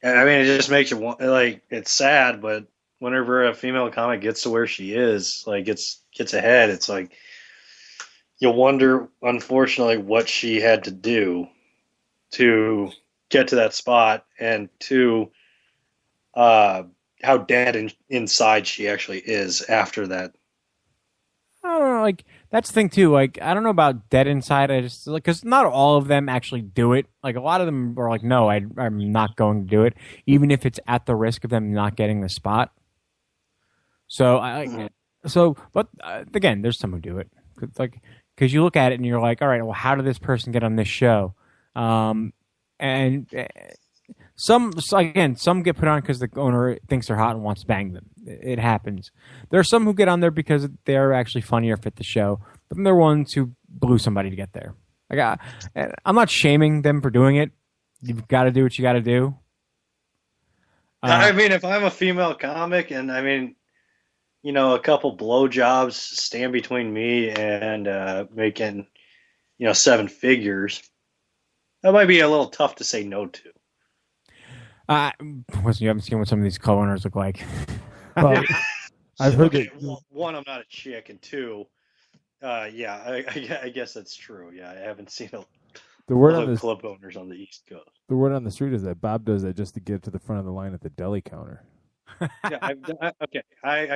I mean, it just makes you want, like, it's sad, but whenever a female comic gets to where she is, like, gets ahead, it's like, you wonder, unfortunately, what she had to do to get to that spot, and how dead inside she actually is after that. I don't know, like that's the thing too. Like I don't know about dead inside. I just like because not all of them actually do it. Like a lot of them are like, no, I'm not going to do it, even if it's at the risk of them not getting the spot. So but again, there's some who do it. Like because you look at it and you're like, all right, well, how did this person get on this show? And some get put on because the owner thinks they're hot and wants to bang them. It happens. There are some who get on there because they're actually funny or fit the show, but then there are ones who blew somebody to get there. I'm not shaming them for doing it. You've got to do what you got to do. I mean, if I'm a female comic and I mean, a couple blowjobs stand between me and making, 7 figures, that might be a little tough to say no to. You haven't seen what some of these co-owners look like. Well, I've heard okay, one, I'm not a chick, and two, I guess that's true. Yeah, I haven't seen the word on club owners on the East Coast. The word on the street is that Bob does that just to get to the front of the line at the deli counter. Yeah, I've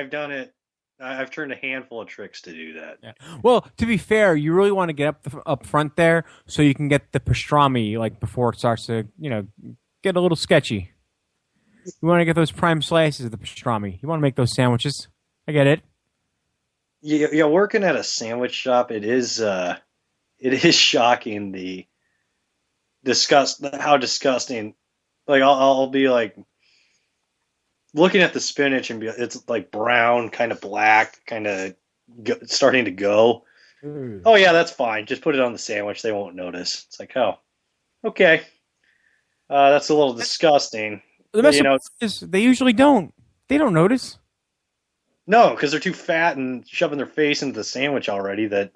done it. I've turned a handful of tricks to do that. Yeah. Well, to be fair, you really want to get up front there so you can get the pastrami like before it starts to get a little sketchy. You want to get those prime slices of the pastrami. You want to make those sandwiches. I get it. Yeah, working at a sandwich shop, it is shocking how disgusting. Like I'll be like looking at the spinach and it's like brown, kind of black, kind of starting to go. Oh yeah, that's fine. Just put it on the sandwich. They won't notice. It's like, oh, okay. That's a little disgusting. The best is they usually don't. They don't notice. No, because they're too fat and shoving their face into the sandwich already. That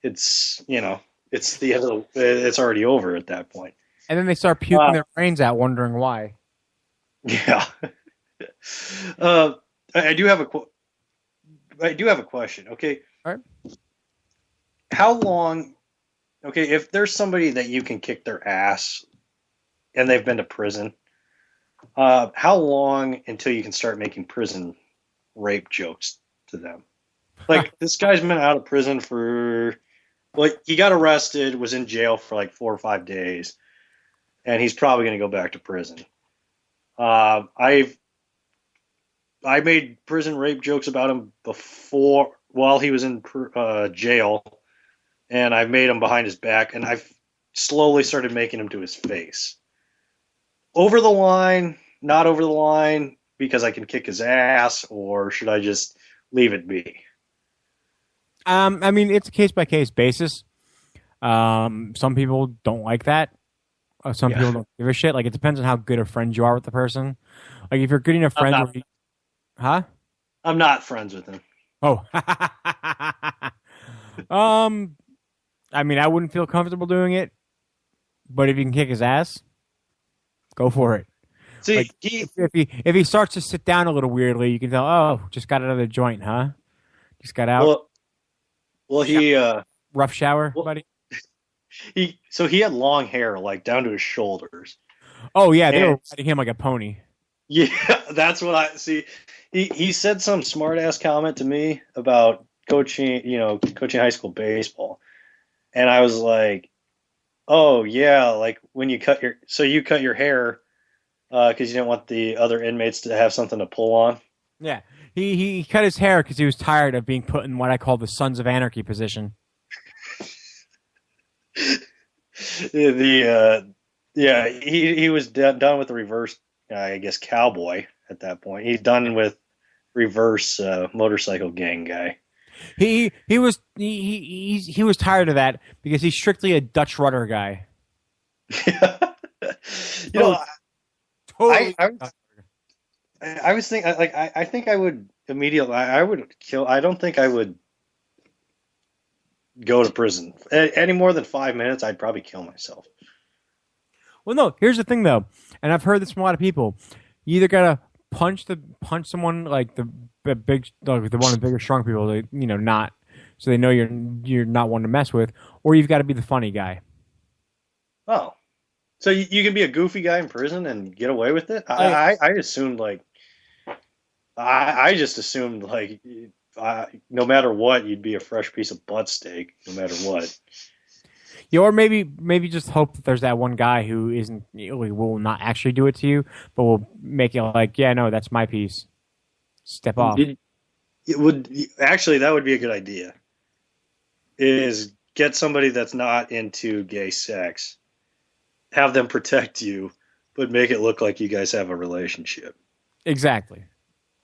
it's it's the end of it's already over at that point. And then they start puking their brains out, wondering why. Yeah. I do have a question. Okay. All right. How long? Okay, if there's somebody that you can kick their ass and they've been to prison, how long until you can start making prison rape jokes to them? Like, this guy's been out of prison for, he got arrested, was in jail for like 4 or 5 days, and he's probably going to go back to prison. I made prison rape jokes about him while he was in jail, and I've made them behind his back, and I've slowly started making them to his face. Over the line, not over the line, because I can kick his ass, or should I just leave it be? I mean, it's a case-by-case basis. Some people don't like that. Some people don't give a shit. Like, it depends on how good of friends you are with the person. Like, if you're good enough friends with Huh? I'm not friends with him. Oh. I mean, I wouldn't feel comfortable doing it, but if you can kick his ass, go for it. See, like, if he starts to sit down a little weirdly, you can tell, oh, just got out of the joint, huh? Just got out. Well, he rough shower, buddy. He had long hair, like down to his shoulders. Oh yeah, they were riding him like a pony. Yeah, that's what I see. He said some smart ass comment to me about coaching high school baseball, and I was like, oh yeah, like when you cut your hair because you didn't want the other inmates to have something to pull on. Yeah, he cut his hair because he was tired of being put in what I call the Sons of Anarchy position. He was done with the reverse, I guess, cowboy at that point. He's done with reverse motorcycle gang guy. He was tired of that because he's strictly a Dutch rudder guy. You know, Totally. I was thinking, like, I think I would immediately, I would kill. I don't think I would go to prison any more than 5 minutes. I'd probably kill myself. Well, no. Here's the thing, though, and I've heard this from a lot of people. You either gotta punch someone like the big, like the one of the bigger, strong people, that, not so they know you're not one to mess with, or you've got to be the funny guy. Oh, so you can be a goofy guy in prison and get away with it? I assumed like. I just assumed like no matter what, you'd be a fresh piece of butt steak, no matter what. Yeah, or maybe just hope that there's that one guy who will not actually do it to you, but will make it like, yeah, no, that's my piece. Step off. It would actually, that would be a good idea. Is get somebody that's not into gay sex, have them protect you, but make it look like you guys have a relationship. Exactly.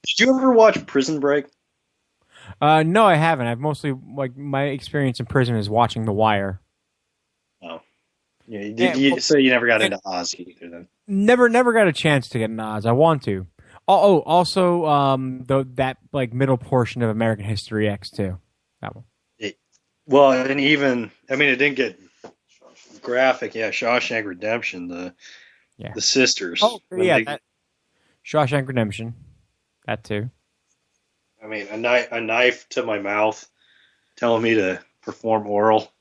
Did you ever watch Prison Break? No, I haven't. I've mostly, like, my experience in prison is watching The Wire. Oh, yeah. So you never got into Oz either, then? Never got a chance to get into Oz. I want to. Also, that like middle portion of American History X too. That one. Well, and even it didn't get graphic. Yeah, Shawshank Redemption. The sisters. Oh, yeah. Shawshank Redemption. That too. I mean, a knife to my mouth, telling me to perform oral.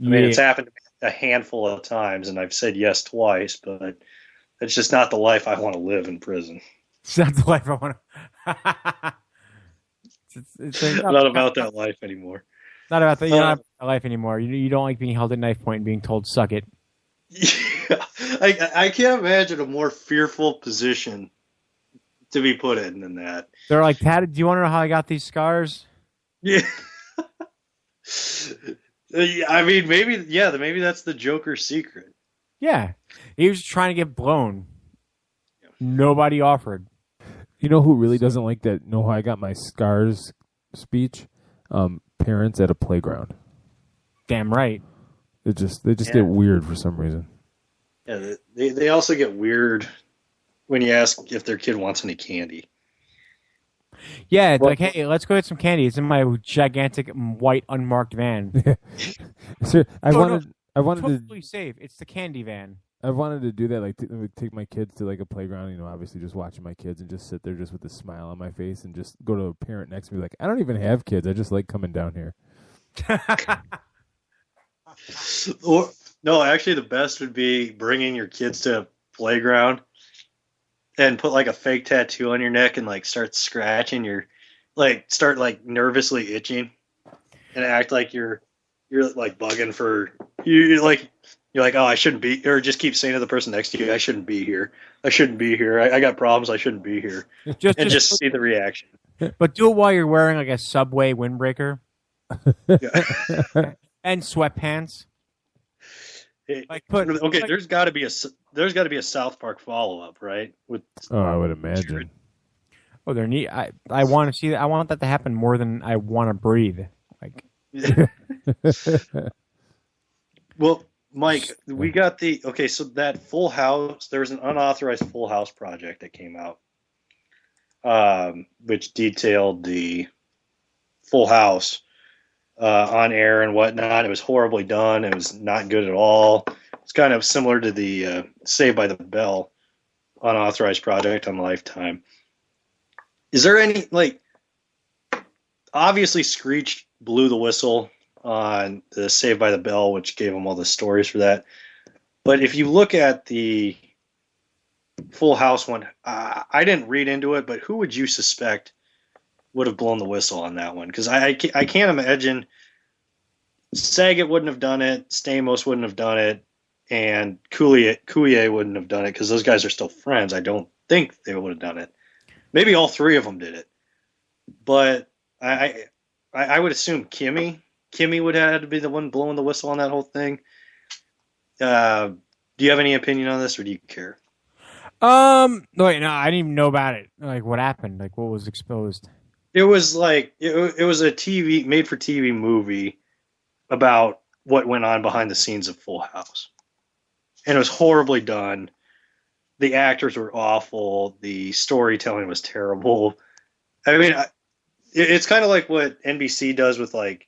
I mean, it's happened to me a handful of times, and I've said yes twice, but it's just not the life I want to live in prison. It's not the life I want to. it's not about that life anymore. Not about that. You're not about that life anymore. You don't like being held at knife point and being told "suck it." Yeah, I can't imagine a more fearful position to be put in than that. They're like, "Pat, do you want to know how I got these scars?" Yeah. I mean, maybe that's the Joker's secret. Yeah, he was trying to get blown. Nobody offered. You know who really doesn't like that? Know how I got my scars speech? Parents at a playground. Damn right. They just get weird for some reason. Yeah, they also get weird when you ask if their kid wants any candy. Yeah, it's like, hey, let's go get some candy. It's in my gigantic white unmarked van. Sir, I wanted totally safe. It's the candy van. I wanted to do that, like take my kids to like a playground. Obviously just watching my kids and just sit there just with a smile on my face and just go to a parent next to me like, I don't even have kids. I just like coming down here. Or no, actually, the best would be bringing your kids to a playground and put like a fake tattoo on your neck and like start scratching start like nervously itching and act like you're like bugging for you're like, oh, I shouldn't be, or just keep saying to the person next to you, I shouldn't be here. I shouldn't be here. I got problems. I shouldn't be here. Just see the reaction. But do it while you're wearing like a Subway windbreaker and sweatpants. There's got to be a South Park follow up, right? I would imagine. Oh, they're neat. I want to see that. I want that to happen more than I want to breathe. Like. Well, Mike, we got so that Full House, there was an unauthorized Full House project that came out, which detailed the Full House on air and whatnot. It was horribly done. It was not good at all. It's kind of similar to the Saved by the Bell unauthorized project on Lifetime. Is there any, obviously Screech blew the whistle on the Saved by the Bell, which gave him all the stories for that. But if you look at the Full House one, I didn't read into it, but who would you suspect would have blown the whistle on that one? Because I can't imagine Saget wouldn't have done it, Stamos wouldn't have done it, and Coulier wouldn't have done it because those guys are still friends. I don't think they would have done it. Maybe all three of them did it. But I would assume Kimmy would have had to be the one blowing the whistle on that whole thing. Do you have any opinion on this, or do you care? Wait, no, I didn't even know about it. Like, what happened? Like, what was exposed? It was like it was a TV made for TV movie about what went on behind the scenes of Full House, and it was horribly done. The actors were awful. The storytelling was terrible. I mean, it's kind of like what NBC does with like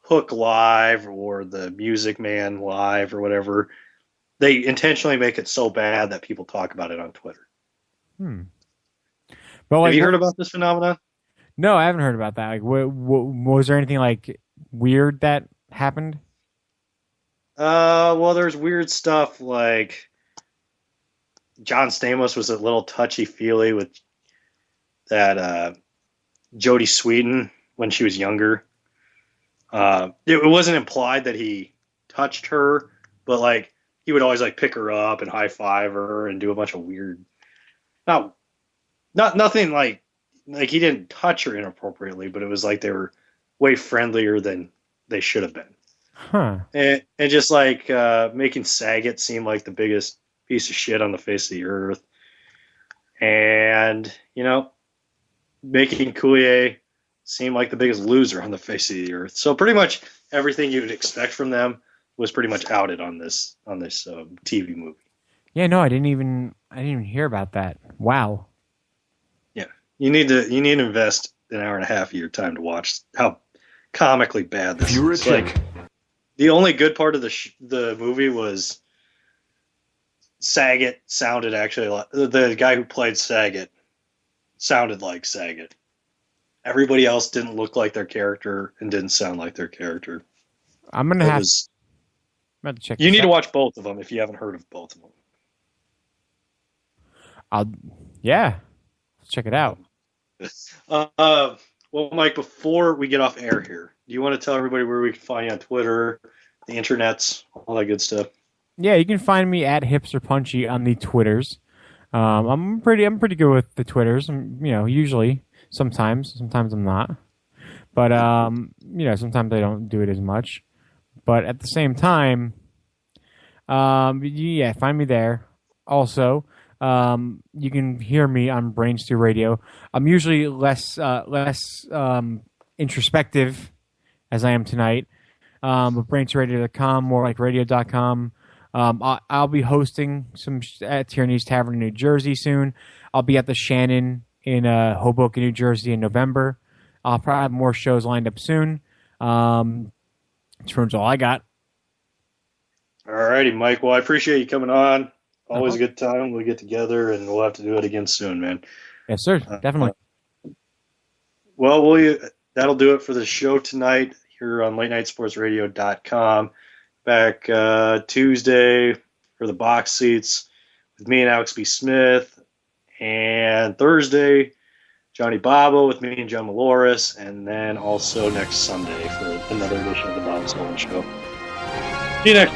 Hook Live or the Music Man Live or whatever. They intentionally make it so bad that people talk about it on Twitter. But like, have you heard about this phenomenon? No, I haven't heard about that. Like, was there anything like weird that happened? Well, there's weird stuff like John Stamos was a little touchy-feely with that Jodie Sweetin when she was younger. It wasn't implied that he touched her, but like he would always like pick her up and high-five her and do a bunch of weird, nothing like he didn't touch her inappropriately, but it was like they were way friendlier than they should have been. Huh. And just like making Saget seem like the biggest piece of shit on the face of the earth. And, making Coulier seem like the biggest loser on the face of the earth. So pretty much everything you would expect from them was pretty much outed on this TV movie. Yeah, no, I didn't even hear about that. Wow. Yeah. You need to invest an hour and a half of your time to watch how comically bad this is. It's like the only good part of the movie was Saget sounded actually like the guy who played Saget sounded like Saget. Everybody else didn't look like their character and didn't sound like their character. I'm gonna have to check. You need to watch both of them if you haven't heard of both of them. Let's check it out. Well, Mike, before we get off air here, do you want to tell everybody where we can find you on Twitter, the internets, all that good stuff? Yeah, you can find me at Hipster Punchy on the Twitters. I'm pretty good with the Twitters. Usually, sometimes I'm not, but sometimes I don't do it as much. But at the same time, find me there. Also, you can hear me on Brain Stew Radio. I'm usually less introspective as I am tonight. But BrainStewRadio.com, more like radio.com. I'll be hosting some at Tierney's Tavern in New Jersey soon. I'll be at the Shannon in Hoboken, New Jersey in November. I'll probably have more shows lined up soon. That's all I got. All righty, Mike. Well, I appreciate you coming on. Always a good time. We'll get together, and we'll have to do it again soon, man. Yes, sir. Definitely. Well, that'll do it for the show tonight here on LateNightSportsRadio.com. Back Tuesday for the box seats with me and Alex B. Smith. And Thursday, Johnny Bobo with me and John Maloris. And then also next Sunday for another edition of the Bob Sullivan Show. See you next